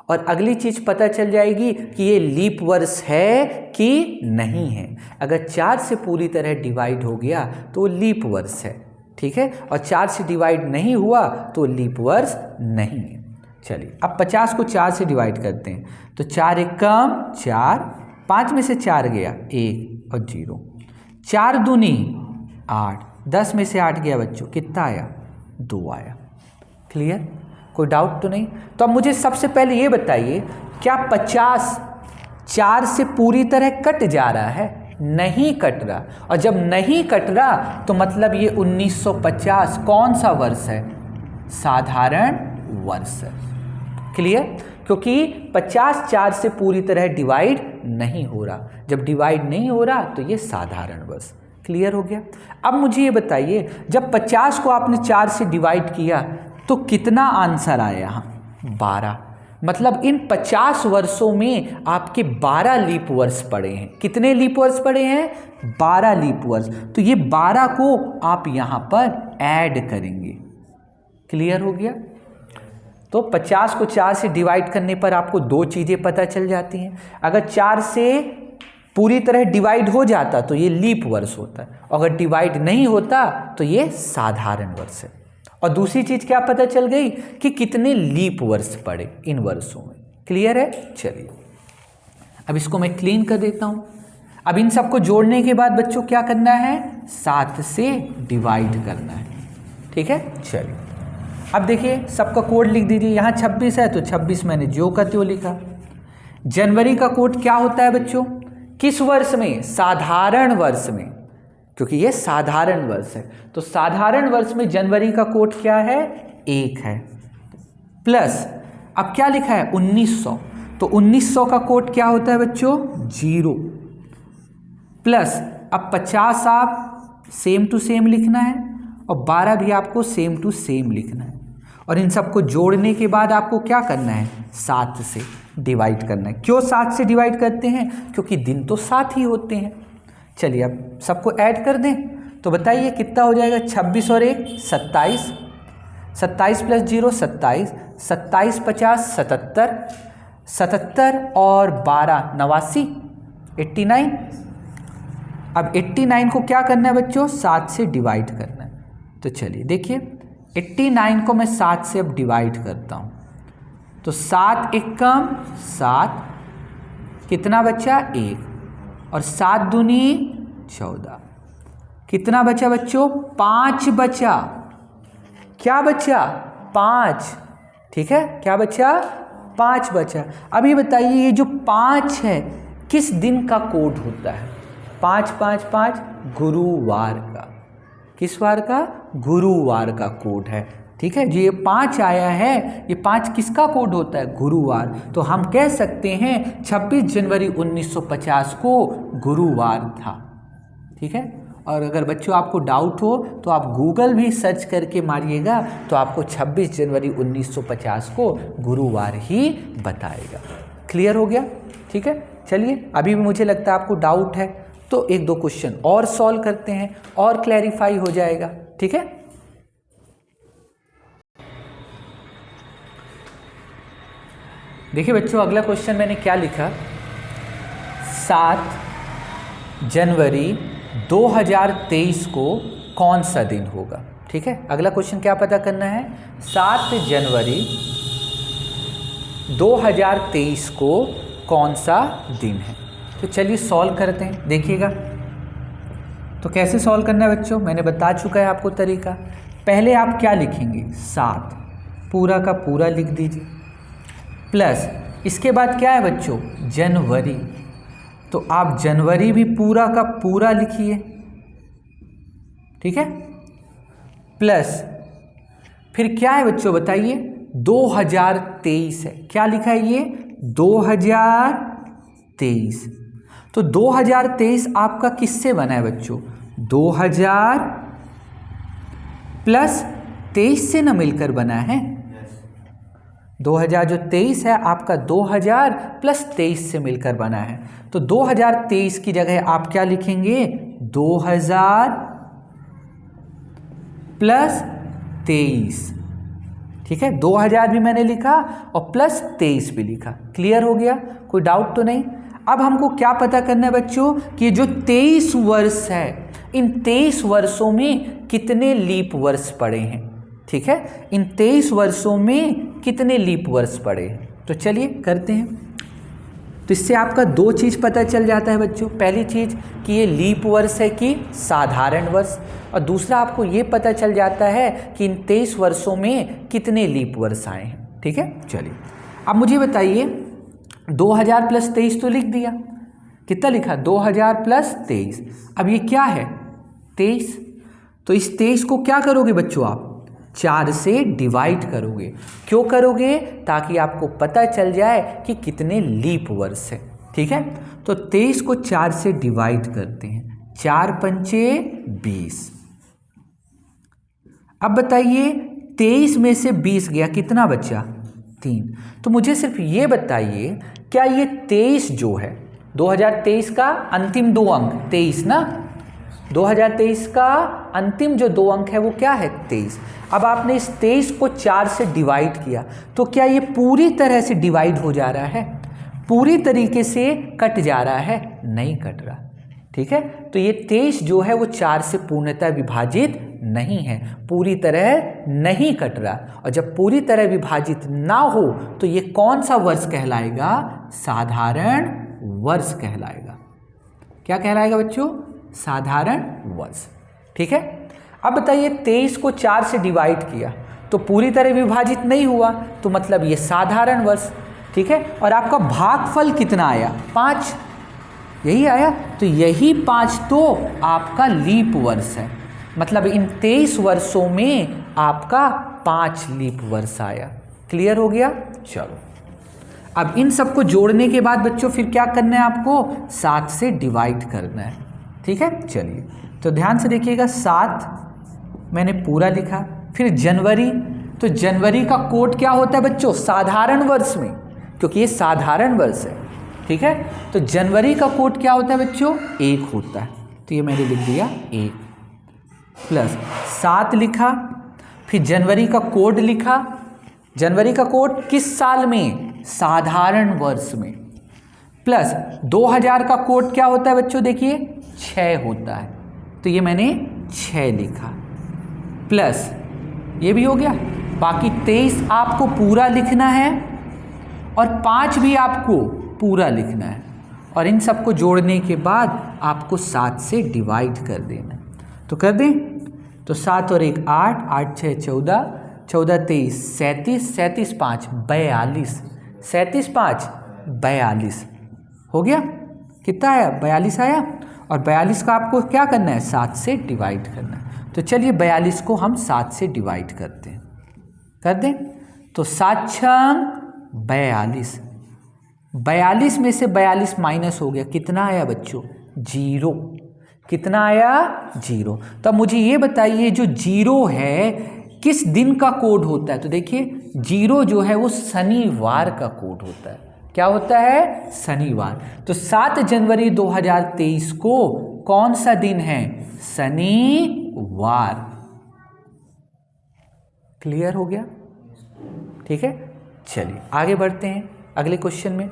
और अगली चीज़ पता चल जाएगी कि ये लीप वर्ष है कि नहीं है। अगर 4 से पूरी तरह डिवाइड हो गया तो लीप वर्ष है। ठीक है, और 4 से डिवाइड नहीं हुआ तो लीप वर्ष नहीं है। चलिए अब 50 को 4 से डिवाइड करते हैं, तो 4 एकम 4, 5 में से 4 गया 1 और 0, 4 दूनी 8, 10 में से 8 गया बच्चों, कितना आया? 2 आया। क्लियर? कोई डाउट तो नहीं? तो अब मुझे सबसे पहले ये बताइए, क्या 50 4 से पूरी तरह कट जा रहा है? नहीं कट रहा। और जब नहीं कट रहा तो मतलब ये 1950 कौन सा वर्ष है? साधारण वर्ष है। क्लियर? क्योंकि 50 4 से पूरी तरह डिवाइड नहीं हो रहा। जब डिवाइड नहीं हो रहा तो ये साधारण वर्ष। क्लियर हो गया? अब मुझे ये बताइए, जब 50 को आपने 4 से डिवाइड किया तो कितना आंसर आया यहाँ? 12। मतलब इन 50 वर्षों में आपके 12 लीप वर्ष पड़े हैं। कितने लीप वर्ष पड़े हैं? 12 लीप वर्ष। तो ये 12 को आप यहाँ पर ऐड करेंगे। क्लियर हो गया? तो 50 को 4 से डिवाइड करने पर आपको दो चीज़ें पता चल जाती हैं। अगर 4 से पूरी तरह डिवाइड हो जाता तो ये लीप वर्ष होता है, अगर डिवाइड नहीं होता तो ये साधारण वर्ष है। और दूसरी चीज़ क्या पता चल गई कि कितने लीप वर्ष पड़े इन वर्षों में। क्लियर है? चलिए अब इसको मैं क्लीन कर देता हूँ। अब इन सबको जोड़ने के बाद बच्चों क्या करना है? 7 से डिवाइड करना है। ठीक है, चलिए अब देखिए सबका कोड लिख दीजिए। यहाँ 26 है तो 26 मैंने जो का त्यों लिखा। जनवरी का कोड क्या होता है बच्चों? किस वर्ष में? साधारण वर्ष में, क्योंकि ये साधारण वर्ष है। तो साधारण वर्ष में जनवरी का कोड क्या है? 1 है। प्लस अब क्या लिखा है? 1900, तो 1900 का कोड क्या होता है बच्चों? 0। प्लस अब 50 आप सेम टू सेम लिखना है और 12 भी आपको सेम टू सेम लिखना है। और इन सबको जोड़ने के बाद आपको क्या करना है? 7 से डिवाइड करना है। क्यों 7 से डिवाइड करते हैं? क्योंकि दिन तो 7 ही होते हैं। चलिए अब सबको ऐड कर दें तो बताइए कितना हो जाएगा? 26 और 1 27, 27 प्लस 0 27, 27 50 77, 77 और 12 89, 89। अब 89 को क्या करना है बच्चों? 7 से डिवाइड करना है। तो चलिए देखिए 89 को मैं 7 से अब डिवाइड करता हूँ, तो 7 एकम 7, कितना बचा? 1, और 7 दूनी 14, कितना बचा बच्चों? 5 बचा। क्या बचा? 5। ठीक है, क्या बचा? 5 बचा। अब ये बताइए ये जो 5 है किस दिन का कोड होता है? 5 5 5 गुरुवार का। किस वार का? गुरुवार का कोड है। ठीक है, जो ये 5 आया है ये 5 किसका कोड होता है? गुरुवार। तो हम कह सकते हैं 26 जनवरी 1950 को गुरुवार था। ठीक है, और अगर बच्चों आपको डाउट हो तो आप गूगल भी सर्च करके मारिएगा तो आपको 26 जनवरी 1950 को गुरुवार ही बताएगा। क्लियर हो गया? ठीक है, चलिए अभी भी मुझे लगता है आपको डाउट है तो 1-2 क्वेश्चन और सॉल्व करते हैं और क्लैरिफाई हो जाएगा। ठीक है, देखिए बच्चों अगला क्वेश्चन मैंने क्या लिखा? 7 जनवरी 2023 को कौन सा दिन होगा? ठीक है, अगला क्वेश्चन क्या पता करना है? 7 जनवरी 2023 को कौन सा दिन है? तो चलिए सॉल्व करते हैं। देखिएगा तो कैसे सॉल्व करना है बच्चों, मैंने बता चुका है आपको तरीका। पहले आप क्या लिखेंगे? 7, पूरा का पूरा लिख दीजिए, प्लस इसके बाद क्या है बच्चों, जनवरी, तो आप जनवरी भी पूरा का पूरा लिखिए, ठीक है। प्लस फिर क्या है बच्चों बताइए, 2023 है, क्या लिखा है ये 2023, तो 2023 आपका किससे बना है बच्चों, 2000 प्लस 23 से ना मिलकर बना है। 2000 जो 23 है आपका 2000 प्लस 23 से मिलकर बना है, तो 2023 की जगह आप क्या लिखेंगे, 2000 प्लस 23, ठीक है। 2000 भी मैंने लिखा और प्लस 23 भी लिखा, क्लियर हो गया, कोई डाउट तो नहीं। अब हमको क्या पता करना है बच्चों कि जो 23 वर्ष है, इन 23 वर्षों में कितने लीप वर्ष पड़े हैं, ठीक है। इन 23 वर्षों में कितने लीप वर्ष पड़े हैं, तो चलिए करते हैं। तो इससे आपका दो चीज़ पता चल जाता है बच्चों, पहली चीज़ कि ये लीप वर्ष है कि साधारण वर्ष, और दूसरा आपको ये पता चल जाता है कि इन 23 वर्षों में कितने लीप वर्ष आए हैं, ठीक है। चलिए अब मुझे बताइए, 2000 प्लस 23 तो लिख दिया, कितना लिखा, 2000 प्लस 23, अब ये क्या है 23, तो इस 23 को क्या करोगे बच्चों, आप 4 से डिवाइड करोगे, क्यों करोगे, ताकि आपको पता चल जाए कि कितने लीप वर्ष है, ठीक है। तो 23 को 4 से डिवाइड करते हैं, 4 पंचे 20। अब बताइए 23 में से 20 गया, कितना बचा, 3। तो मुझे सिर्फ ये बताइए, क्या ये 23 जो है 2023 का अंतिम 2 अंक 23 ना, 2023 का अंतिम जो 2 अंक है वो क्या है 23। अब आपने इस 23 को 4 से डिवाइड किया, तो क्या ये पूरी तरह से डिवाइड हो जा रहा है, पूरी तरीके से कट जा रहा है, नहीं कट रहा, ठीक है। तो ये 23 जो है वो 4 से पूर्णतः विभाजित नहीं है, पूरी तरह नहीं कट रहा, और जब पूरी तरह विभाजित ना हो तो ये कौन सा वर्ष कहलाएगा, साधारण वर्ष कहलाएगा। क्या कहलाएगा बच्चों, साधारण वर्ष, ठीक है। अब बताइए 23 को 4 से डिवाइड किया तो पूरी तरह विभाजित नहीं हुआ, तो मतलब ये साधारण वर्ष, ठीक है। और आपका भागफल कितना आया, 5, यही आया, तो यही 5 तो आपका लीप वर्ष है, मतलब इन 23 वर्षों में आपका 5 लीप वर्ष आया, क्लियर हो गया। चलो अब इन सबको जोड़ने के बाद बच्चों फिर क्या करना है, आपको 7 से डिवाइड करना है, ठीक है। चलिए तो ध्यान से देखिएगा, 7 मैंने पूरा लिखा, फिर जनवरी, तो जनवरी का कोड क्या होता है बच्चों, साधारण वर्ष में, क्योंकि ये साधारण वर्ष है, ठीक है। तो जनवरी का कोड क्या होता है बच्चों, 1 होता है, तो ये मैंने लिख दिया 1, प्लस 7 लिखा, फिर जनवरी का कोड लिखा, जनवरी का कोड किस साल में, साधारण वर्ष में, प्लस 2000 का कोड क्या होता है बच्चों, देखिए 6 होता है, तो ये मैंने 6 लिखा, प्लस ये भी हो गया, बाकी 23 आपको पूरा लिखना है और 5 भी आपको पूरा लिखना है, और इन सबको जोड़ने के बाद आपको 7 से डिवाइड कर देना, तो कर दें, तो 7 और 1 8, 8 6 14, 14 23 37, 37 5 42, 37 5 42 हो गया, कितना आया, 42 आया, और 42 का आपको क्या करना है, 7 से डिवाइड करना है। तो चलिए 42 को हम 7 से डिवाइड करते हैं, कर दें, तो 7 6 42, 42 में से 42 माइनस हो गया, कितना आया बच्चों, 0, कितना आया, 0। तो अब मुझे ये बताइए जो 0 है किस दिन का कोड होता है, तो देखिए 0 जो है वो शनिवार का कोड होता है, क्या होता है, शनिवार। तो 7 जनवरी 2023 को कौन सा दिन है, शनिवार, क्लियर हो गया, ठीक है। चलिए आगे बढ़ते हैं अगले क्वेश्चन में।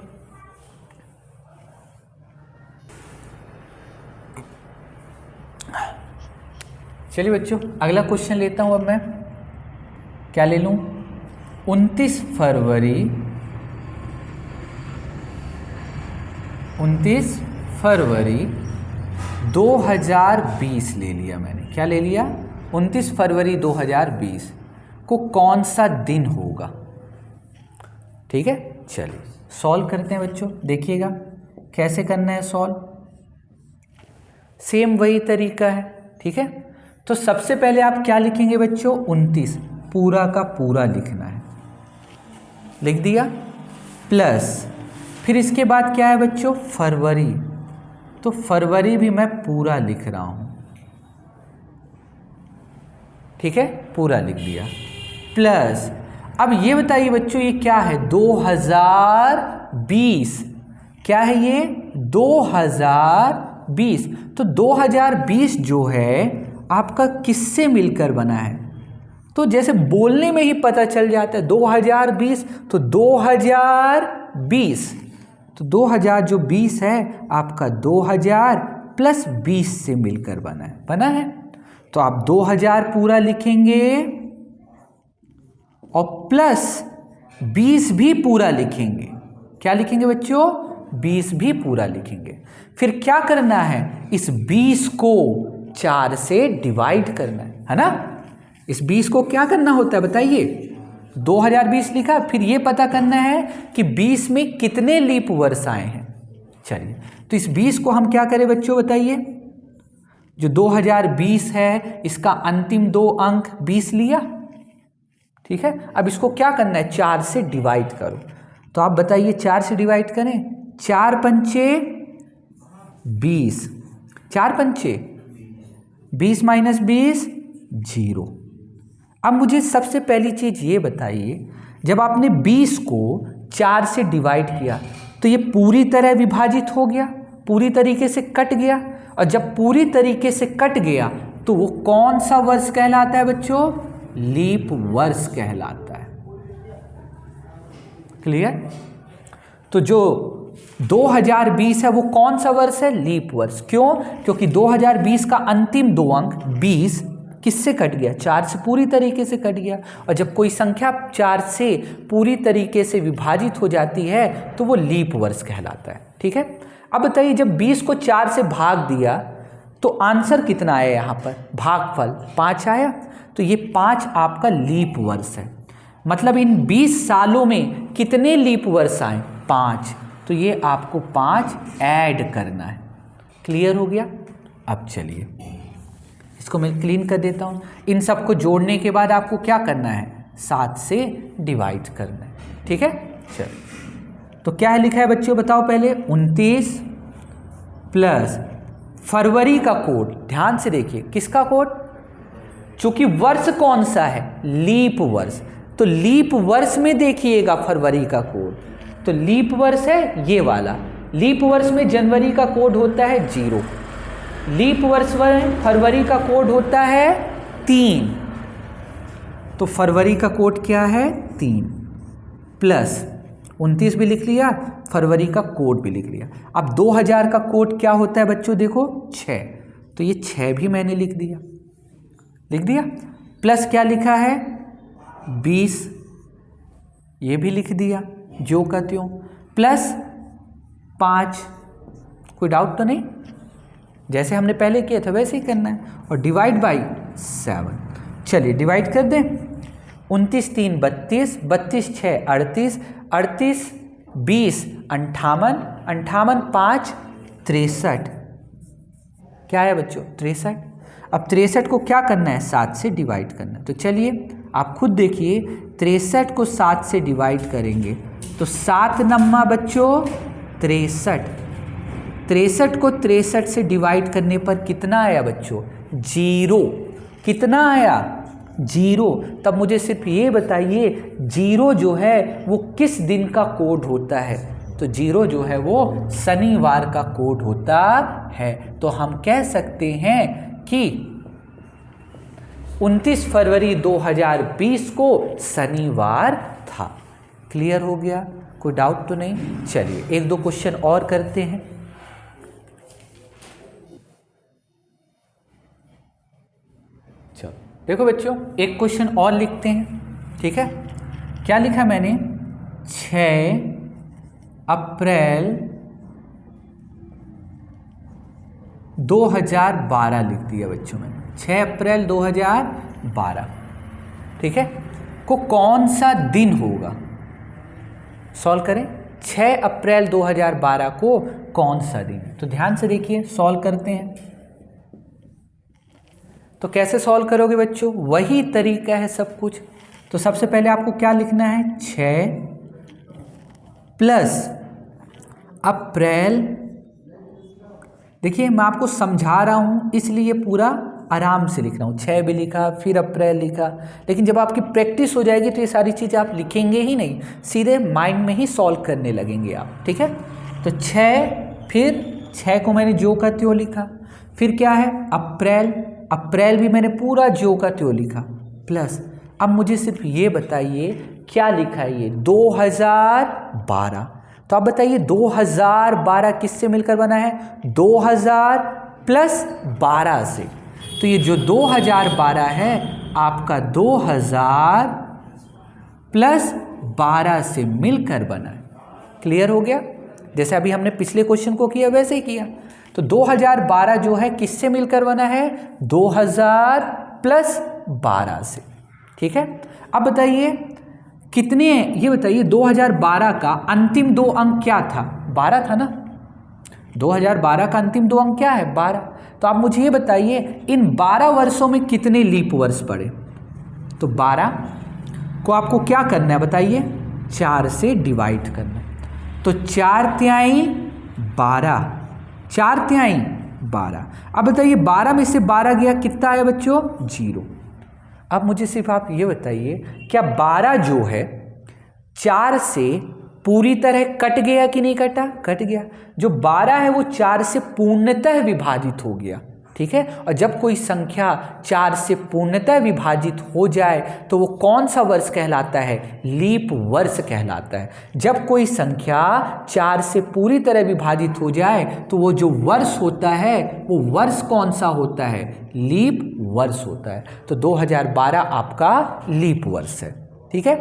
चलिए बच्चों अगला क्वेश्चन लेता हूं, अब मैं क्या ले लूं, 29 फरवरी 2020 ले लिया मैंने, क्या ले लिया, 29 फरवरी 2020 को कौन सा दिन होगा। ठीक है, चलिए सॉल्व करते हैं बच्चों। देखिएगा कैसे करना है सॉल्व, सेम वही तरीका है। ठीक है, तो सबसे पहले आप क्या लिखेंगे बच्चों, 29 पूरा का पूरा लिखना है, लिख दिया, प्लस फिर इसके बाद क्या है बच्चों, फरवरी, तो फरवरी भी मैं पूरा लिख रहा हूं। ठीक है, पूरा लिख दिया, प्लस अब ये बताइए बच्चों ये क्या है, 2020, क्या है ये 2020। तो 2020 जो है आपका किससे मिलकर बना है, तो जैसे बोलने में ही पता चल जाता है 2020, तो 2020, तो 2000 जो 20 है आपका 2000 प्लस 20 से मिलकर बना है। तो आप 2000 पूरा लिखेंगे और प्लस 20 भी पूरा लिखेंगे। क्या लिखेंगे बच्चों, 20 भी पूरा लिखेंगे। फिर क्या करना है, इस 20 को 4 से डिवाइड करना है ना। इस 20 को क्या करना होता है बताइए, 2020 लिखा, फिर ये पता करना है कि 20 में कितने लीप वर्ष आए हैं। चलिए, तो इस 20 को हम क्या करें बच्चों बताइए, जो 2020 है इसका अंतिम 2 अंक 20 लिया। ठीक है, अब इसको क्या करना है, 4 से डिवाइड करो। तो आप बताइए 4 से डिवाइड करें, 4 पंचे 20, 4 पंचे 20 माइनस 20 0। अब मुझे सबसे पहली चीज ये बताइए, जब आपने 20 को 4 से डिवाइड किया तो ये पूरी तरह विभाजित हो गया, पूरी तरीके से कट गया, और जब पूरी तरीके से कट गया तो वो कौन सा वर्ष कहलाता है बच्चों, लीप वर्ष कहलाता है। क्लियर, तो जो 2020 है वो कौन सा वर्ष है, लीप वर्ष। क्यों, क्योंकि 2020 का अंतिम 2 अंक 20 किससे कट गया, 4 से पूरी तरीके से कट गया, और जब कोई संख्या 4 से पूरी तरीके से विभाजित हो जाती है तो वो लीप वर्ष कहलाता है। ठीक है, अब बताइए जब 20 को 4 से भाग दिया तो आंसर कितना आया, यहाँ पर भागफल 5 आया, तो ये 5 आपका लीप वर्ष है। मतलब इन 20 सालों में कितने लीप वर्ष आए, 5, तो ये आपको 5 ऐड करना है। क्लियर हो गया। अब चलिए इसको मैं क्लीन कर देता हूँ। इन सबको जोड़ने के बाद आपको क्या करना है, 7 से डिवाइड करना है। ठीक है, चलिए तो क्या है लिखा है बच्चों बताओ पहले, 29 प्लस फरवरी का कोड, ध्यान से देखिए किसका कोड, चूंकि वर्ष कौन सा है, लीप वर्ष, तो लीप वर्ष में देखिएगा फरवरी का कोड, तो लीप वर्ष है ये वाला। लीप वर्ष में जनवरी का कोड होता है 0, लीप वर्ष में फरवरी का कोड होता है 3, तो फरवरी का कोड क्या है 3, प्लस 29 भी लिख लिया, फरवरी का कोड भी लिख लिया। अब 2000 का कोड क्या होता है बच्चों, देखो 6, तो ये 6 भी मैंने लिख दिया, प्लस क्या लिखा है 20, ये भी लिख दिया जो का त्यों, प्लस 5, कोई डाउट तो नहीं, जैसे हमने पहले किया था वैसे ही करना है, और डिवाइड बाई 7। चलिए डिवाइड कर दें, 29 3 32, 32 6 38, 38 20 58, 58 5 63, क्या है बच्चों 63। अब 63 को क्या करना है, 7 से डिवाइड करना है। तो चलिए आप खुद देखिए, 63 को 7 से डिवाइड करेंगे तो 7 नम्मा बच्चों 63, 63 को 63 से डिवाइड करने पर कितना आया बच्चों, 0। कितना आया, 0। तब मुझे सिर्फ ये बताइए 0 जो है वो किस दिन का कोड होता है, तो 0 जो है वो शनिवार का कोड होता है। तो हम कह सकते हैं कि 29 फरवरी 2020 को शनिवार था। क्लियर हो गया, कोई डाउट तो नहीं। चलिए 1-2 क्वेश्चन और करते हैं। चलो देखो बच्चों, एक क्वेश्चन और लिखते हैं। ठीक है, क्या लिखा मैंने, 6 अप्रैल 2012 लिख दिया बच्चों मैंने, 6 अप्रैल 2012। ठीक है, को कौन सा दिन होगा? सॉल्व करें। 6 अप्रैल 2012 को कौन सा दिन है? तो ध्यान से देखिए, सॉल्व करते हैं। तो कैसे सॉल्व करोगे बच्चों? वही तरीका है सब कुछ। तो सबसे पहले आपको क्या लिखना है? 6 प्लस अप्रैल। देखिए मैं आपको समझा रहा हूँ इसलिए पूरा आराम से लिख रहा हूँ। 6 भी लिखा, फिर अप्रैल लिखा, लेकिन जब आपकी प्रैक्टिस हो जाएगी तो ये सारी चीज़ें आप लिखेंगे ही नहीं, सीधे माइंड में ही सॉल्व करने लगेंगे आप। ठीक है, तो 6, फिर 6 को मैंने जो का त्यों लिखा, फिर क्या है? अप्रैल। अप्रैल भी मैंने पूरा जो का त्यों लिखा, प्लस अब मुझे सिर्फ ये बताइए क्या लिखा है ये? 2012। तो आप बताइए 2012 किससे मिलकर बना है? 2000 प्लस 12 से। तो ये जो 2012 है आपका 2000 प्लस 12 से मिलकर बना है। क्लियर हो गया? जैसे अभी हमने पिछले क्वेश्चन को किया वैसे ही किया। तो 2012 जो है किससे मिलकर बना है? 2000 प्लस 12 से। ठीक है, अब बताइए कितने, ये बताइए 2012 का अंतिम 2 अंक क्या था? 12 था ना। 2012 का अंतिम 2 अंक क्या है? 12। तो आप मुझे ये बताइए इन 12 वर्षों में कितने लीप वर्ष पड़े? तो 12 को आपको क्या करना है बताइए? 4 से डिवाइड करना है। तो 4 तिहाई 12, 4 तिहाई 12। अब बताइए 12 में से 12 गया, कितना आया बच्चों? 0। अब मुझे सिर्फ आप ये बताइए क्या 12 जो है 4 से पूरी तरह कट गया कि नहीं कटा? कट गया। जो 12 है वो 4 से पूर्णतः विभाजित हो गया। ठीक है, और जब कोई संख्या 4 से पूर्णतः विभाजित हो जाए तो वो कौन सा वर्ष कहलाता है? लीप वर्ष कहलाता है। जब कोई संख्या 4 से पूरी तरह विभाजित हो जाए तो वो जो वर्ष होता है वो वर्ष कौन सा होता है? लीप वर्ष होता है। तो 2012 आपका लीप वर्ष है। ठीक है,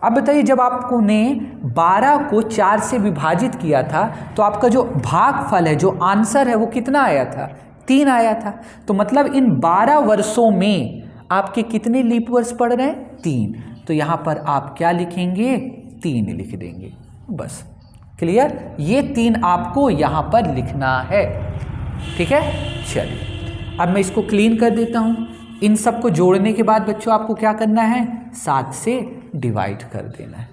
अब बताइए जब आपको ने 12 को 4 से विभाजित किया था तो आपका जो भागफल है, जो आंसर है वो कितना आया था? 3 आया था। तो मतलब इन 12 वर्षों में आपके कितने लीप वर्ष पड़ रहे हैं? 3। तो यहाँ पर आप क्या लिखेंगे? 3 लिख देंगे, बस। क्लियर? ये 3 आपको यहाँ पर लिखना है। ठीक है, चलिए अब मैं इसको क्लीन कर देता हूँ। इन सब को जोड़ने के बाद बच्चों आपको क्या करना है? 7 से डिवाइड कर देना है।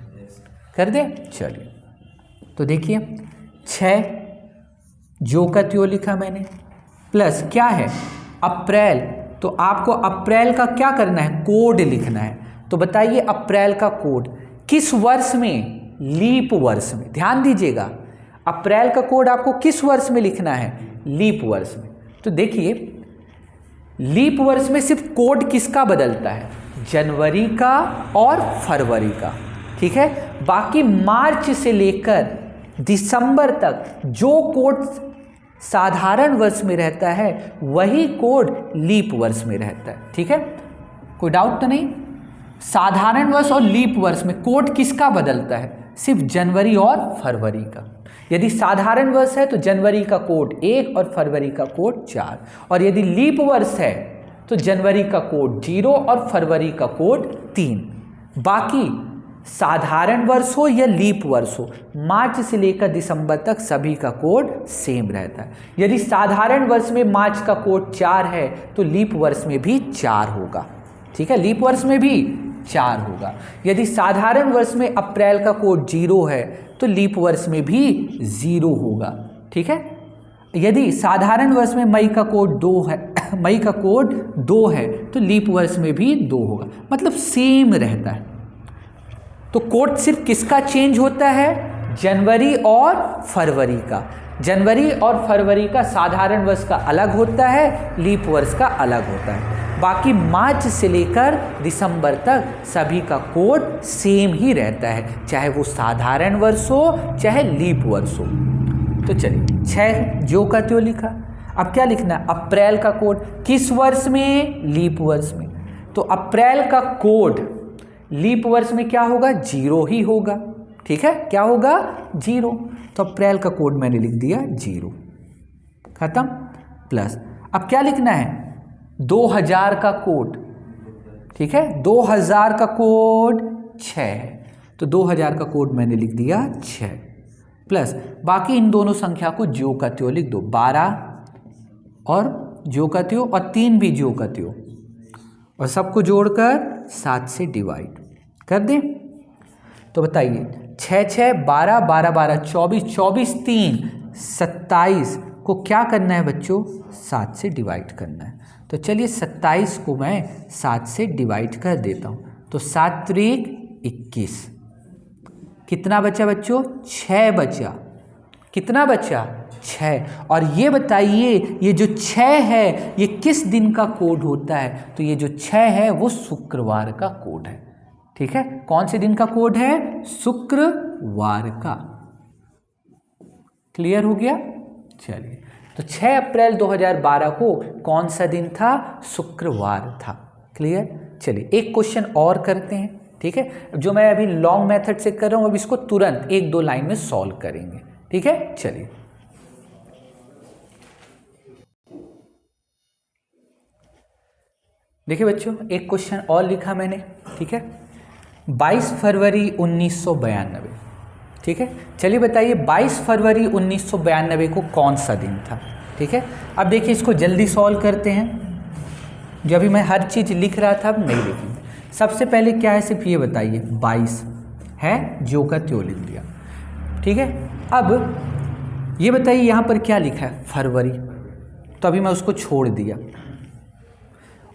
कर दे? चलिए, तो देखिए 6 जो का त्यों लिखा मैंने, प्लस क्या है? अप्रैल। तो आपको अप्रैल का क्या करना है? कोड लिखना है। तो बताइए अप्रैल का कोड किस वर्ष में? लीप वर्ष में। ध्यान दीजिएगा, अप्रैल का कोड आपको किस वर्ष में लिखना है? लीप वर्ष में। तो देखिए लीप वर्ष में सिर्फ कोड किसका बदलता है? जनवरी का और फरवरी का। ठीक है, बाकी मार्च से लेकर दिसंबर तक जो कोड साधारण वर्ष में रहता है वही कोड लीप वर्ष में रहता है। ठीक है, कोई डाउट तो नहीं? साधारण वर्ष और लीप वर्ष में कोड किसका बदलता है? सिर्फ जनवरी और फरवरी का। यदि साधारण वर्ष है तो जनवरी का कोड 1 और फरवरी का कोड 4, और यदि लीप वर्ष है तो जनवरी का कोड 0 और फरवरी का कोड 3। बाकी साधारण वर्ष हो या लीप वर्ष हो, मार्च से लेकर दिसंबर तक सभी का कोड सेम रहता है। यदि साधारण वर्ष में मार्च का कोड 4 है तो लीप वर्ष में भी 4 होगा। ठीक है, लीप वर्ष में भी 4 होगा। यदि साधारण वर्ष में अप्रैल का कोड 0 है तो लीप वर्ष में भी 0 होगा। ठीक है, यदि साधारण वर्ष में मई का कोड 2 है मई का कोड 2 है तो लीप वर्ष में भी 2 होगा। मतलब सेम रहता है। तो कोड सिर्फ किसका चेंज होता है? जनवरी और फरवरी का। जनवरी और फरवरी का साधारण वर्ष का अलग होता है, लीप वर्ष का अलग होता है। बाकी मार्च से लेकर दिसंबर तक सभी का कोड सेम ही रहता है, चाहे वो साधारण वर्ष हो चाहे लीप वर्ष हो। तो चलिए 6 जो का त्यों लिखा। अब क्या लिखना है? अप्रैल का कोड किस वर्ष में? लीप वर्ष में। तो अप्रैल का कोड लीप वर्ष में क्या होगा? 0 ही होगा। ठीक है, क्या होगा? 0। तो अप्रैल का कोड मैंने लिख दिया 0, खत्म। प्लस अब क्या लिखना है? 2000 का कोड। ठीक है, 2000 का कोड 6 है, तो 2000 का कोड मैंने लिख दिया 6 प्लस बाकी इन दोनों संख्या को ज्यो का त्यों लिख दो, 12 और ज्यो का त्यों और 3 भी ज्यो का त्यों, और सबको जोड़कर 7 से डिवाइड कर दें। तो बताइए 6 6 12 12 12 24 24 3 27 को क्या करना है बच्चों, 7 से डिवाइड करना है। तो चलिए 27 को मैं 7 से डिवाइड कर देता हूँ, तो 7 त्रिक 21, कितना बचा बच्चों, 6 बचा, कितना बचा 6। और ये बताइए ये जो 6 है ये किस दिन का कोड होता है, तो ये जो 6 है वो शुक्रवार का कोड है। ठीक है, कौन से दिन का कोड है, शुक्रवार का। क्लियर हो गया। चलिए, तो 6 अप्रैल 2012 को कौन सा दिन था, शुक्रवार था। क्लियर। चलिए एक क्वेश्चन और करते हैं। ठीक है, जो मैं अभी लॉन्ग मेथड से कर रहा हूं अब इसको तुरंत 1-2 लाइन में सॉल्व करेंगे। ठीक है, चलिए देखिए बच्चों, एक क्वेश्चन और लिखा मैंने। ठीक है, 22 फरवरी 1992। ठीक है, चलिए बताइए 22 फरवरी 1992 को कौन सा दिन था। ठीक है, अब देखिए इसको जल्दी सॉल्व करते हैं। जो अभी मैं हर चीज़ लिख रहा था अब नहीं लिखूंगा। सबसे पहले क्या है, सिर्फ ये बताइए 22 है, ज्यो का त्यों लिख दिया। ठीक है, अब ये बताइए यहाँ पर क्या लिखा है, फरवरी, तो अभी मैं उसको छोड़ दिया।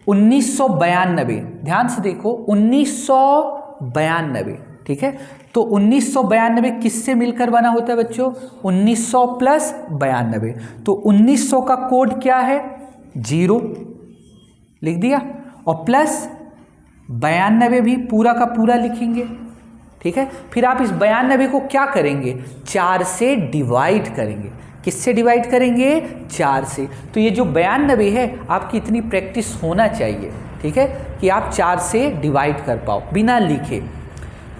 1992, ध्यान से देखो 1992। ठीक है, तो 1992 किससे मिलकर बना होता है बच्चों, 1900 प्लस 92। तो 1900 का कोड क्या है, 0 लिख दिया, और प्लस 92 भी पूरा का पूरा लिखेंगे। ठीक है, फिर आप इस 92 को क्या करेंगे, 4 से डिवाइड करेंगे। किससे डिवाइड करेंगे, 4 से। तो ये जो 92 है आपकी इतनी प्रैक्टिस होना चाहिए। ठीक है, कि आप 4 से डिवाइड कर पाओ बिना लिखे।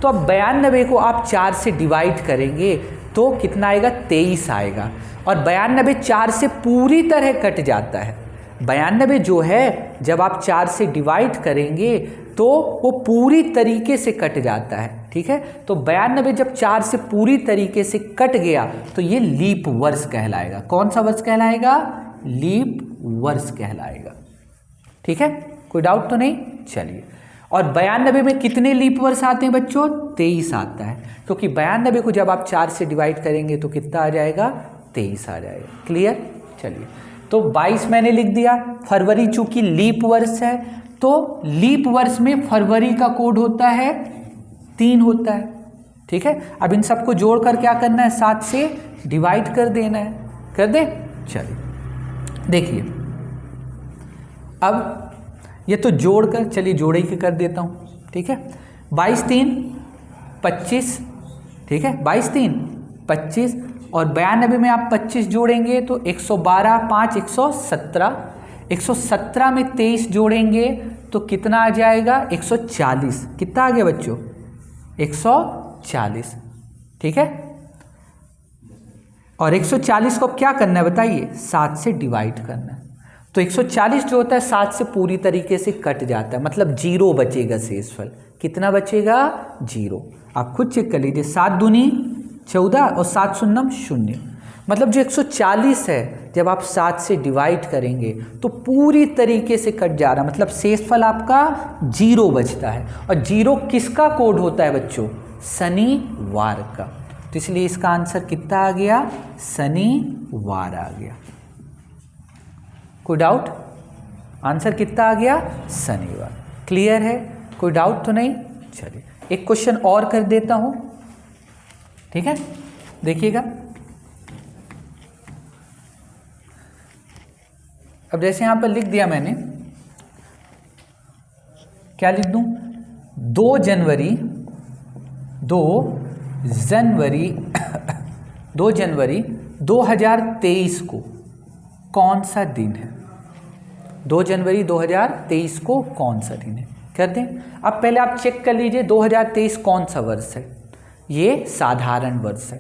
तो अब 92 को आप 4 से डिवाइड करेंगे तो कितना आएगा, 23 आएगा। और 92 4 से पूरी तरह कट जाता है। 92 जो है जब आप 4 से डिवाइड करेंगे तो वो पूरी तरीके से कट जाता है। ठीक है, तो 92 जब 4 से पूरी तरीके से कट गया तो ये लीप वर्ष कहलाएगा। कौन सा वर्ष कहलाएगा, लीप वर्ष कहलाएगा। ठीक है, कोई डाउट तो नहीं। चलिए, और 92 में कितने लीप वर्ष आते हैं बच्चों, 23 आता है, क्योंकि 92 को जब आप 4 से डिवाइड करेंगे तो कितना आ जाएगा, 23 आ जाएगा। क्लियर। चलिए, तो 22 मैंने लिख दिया। फरवरी चूंकि लीप वर्ष है तो लीप वर्ष में फरवरी का कोड होता है 3 होता है। ठीक है, अब इन सबको जोड़कर क्या करना है, 7 से डिवाइड कर देना है। कर दे। चलिए देखिए, अब ये तो जोड़कर, चलिए जोड़े के कर देता हूँ। ठीक है, 22 3 25। ठीक है, 22 3 25, और 92 में आप 25 जोड़ेंगे तो 112 5 117। 117 में 23 जोड़ेंगे तो कितना आ जाएगा, 140। कितना आ गया बच्चों, 140। ठीक है, और 140 को क्या करना है बताइए, 7 से डिवाइड करना है। तो 140 जो होता है 7 से पूरी तरीके से कट जाता है, मतलब 0 बचेगा शेषफल। कितना बचेगा, 0। आप खुद चेक कर लीजिए, 7 दूनी 14 और 7 शून्यम 0। मतलब जो 140 है जब आप 7 से डिवाइड करेंगे तो पूरी तरीके से कट जा रहा है, मतलब शेषफल आपका 0 बचता है। और 0 किसका कोड होता है बच्चों, शनिवार का। तो इसलिए इसका आंसर कितना आ गया, शनिवार आ गया। कोई डाउट, आंसर कितना आ गया, शनिवार। क्लियर है, कोई डाउट तो नहीं। चलिए एक क्वेश्चन और कर देता हूं। ठीक है, देखिएगा। अब जैसे यहां पर लिख दिया मैंने, क्या लिख दूं, 2 जनवरी 2023 को कौन सा दिन है। 2 जनवरी 2023 को कौन सा दिन है, कर दें। अब पहले आप चेक कर लीजिए 2023 कौन सा वर्ष है, ये साधारण वर्ष है।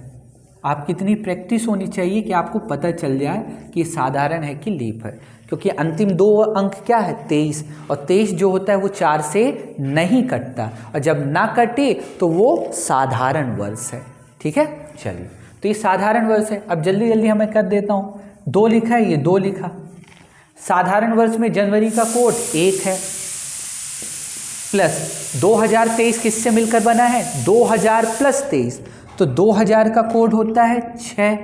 आपकी इतनी प्रैक्टिस होनी चाहिए कि आपको पता चल जाए कि साधारण है कि लीप है, क्योंकि अंतिम 2 अंक क्या है 23, और 23 जो होता है वो 4 से नहीं कटता, और जब ना कटे तो वो साधारण वर्ष है। ठीक है, चलिए तो ये साधारण वर्ष है। अब जल्दी जल्दी हमें कर देता हूँ। 2 लिखा है, ये 2 लिखा। साधारण वर्ष में जनवरी का कोड 1 है, प्लस 2023 किससे मिलकर बना है 2000 प्लस 23, तो 2000 का कोड होता है 6,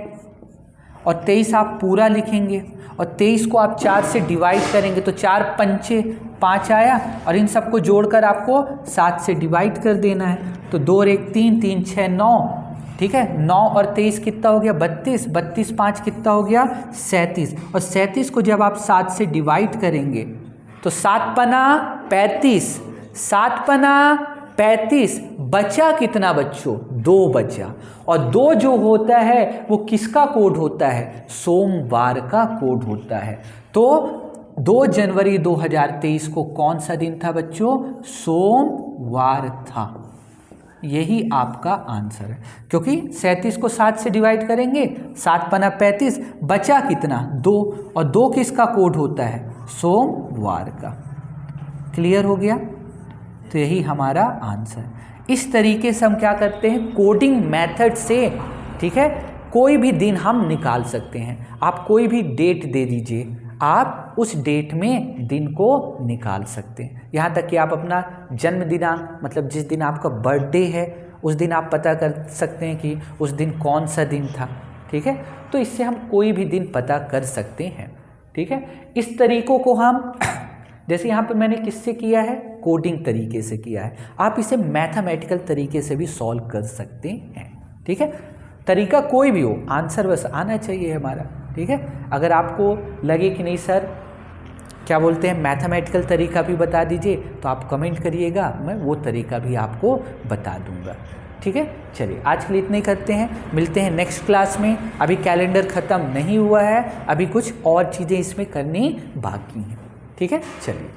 और 23 आप पूरा लिखेंगे, और 23 को आप 4 से डिवाइड करेंगे तो 4 पंचे 5 आया, और इन सबको जोड़कर आपको 7 से डिवाइड कर देना है। तो 2 और 1 3, 3 6 9, ठीक है। 9 और 23 कितना हो गया 32, 32 5 कितना हो गया 37, और 37 को जब आप 7 से डिवाइड करेंगे तो 7 पना 35, 7 पना 35, बचा कितना बच्चों 2 बचा, और 2 जो होता है वो किसका कोड होता है सोमवार का कोड होता है। तो 2 जनवरी 2023 को कौन सा दिन था बच्चों सोमवार था। यही आपका आंसर है, क्योंकि 37 को 7 से डिवाइड करेंगे, 7 पना 35, बचा कितना 2, और 2 किसका कोड होता है सोमवार का। क्लियर हो गया, तो यही हमारा आंसर। इस तरीके से हम क्या करते हैं कोडिंग मेथड से, ठीक है, कोई भी दिन हम निकाल सकते हैं। आप कोई भी डेट दे दीजिए, आप उस डेट में दिन को निकाल सकते हैं। यहाँ तक कि आप अपना जन्म दिनांक, मतलब जिस दिन आपका बर्थडे है उस दिन आप पता कर सकते हैं कि उस दिन कौन सा दिन था। ठीक है, तो इससे हम कोई भी दिन पता कर सकते हैं। ठीक है, इस तरीकों को हम जैसे यहाँ पर मैंने किससे किया है कोडिंग तरीके से किया है, आप इसे मैथमेटिकल तरीके से भी सॉल्व कर सकते हैं। ठीक है, तरीका कोई भी हो, आंसर बस आना चाहिए हमारा। ठीक है, अगर आपको लगे कि नहीं सर क्या बोलते हैं मैथमेटिकल तरीका भी बता दीजिए तो आप कमेंट करिएगा, मैं वो तरीका भी आपको बता दूंगा। ठीक है, चलिए आज के लिए इतने ही करते हैं, मिलते हैं नेक्स्ट क्लास में। अभी कैलेंडर ख़त्म नहीं हुआ है, अभी कुछ और चीज़ें इसमें करनी बाकी हैं। ठीक है, चलिए।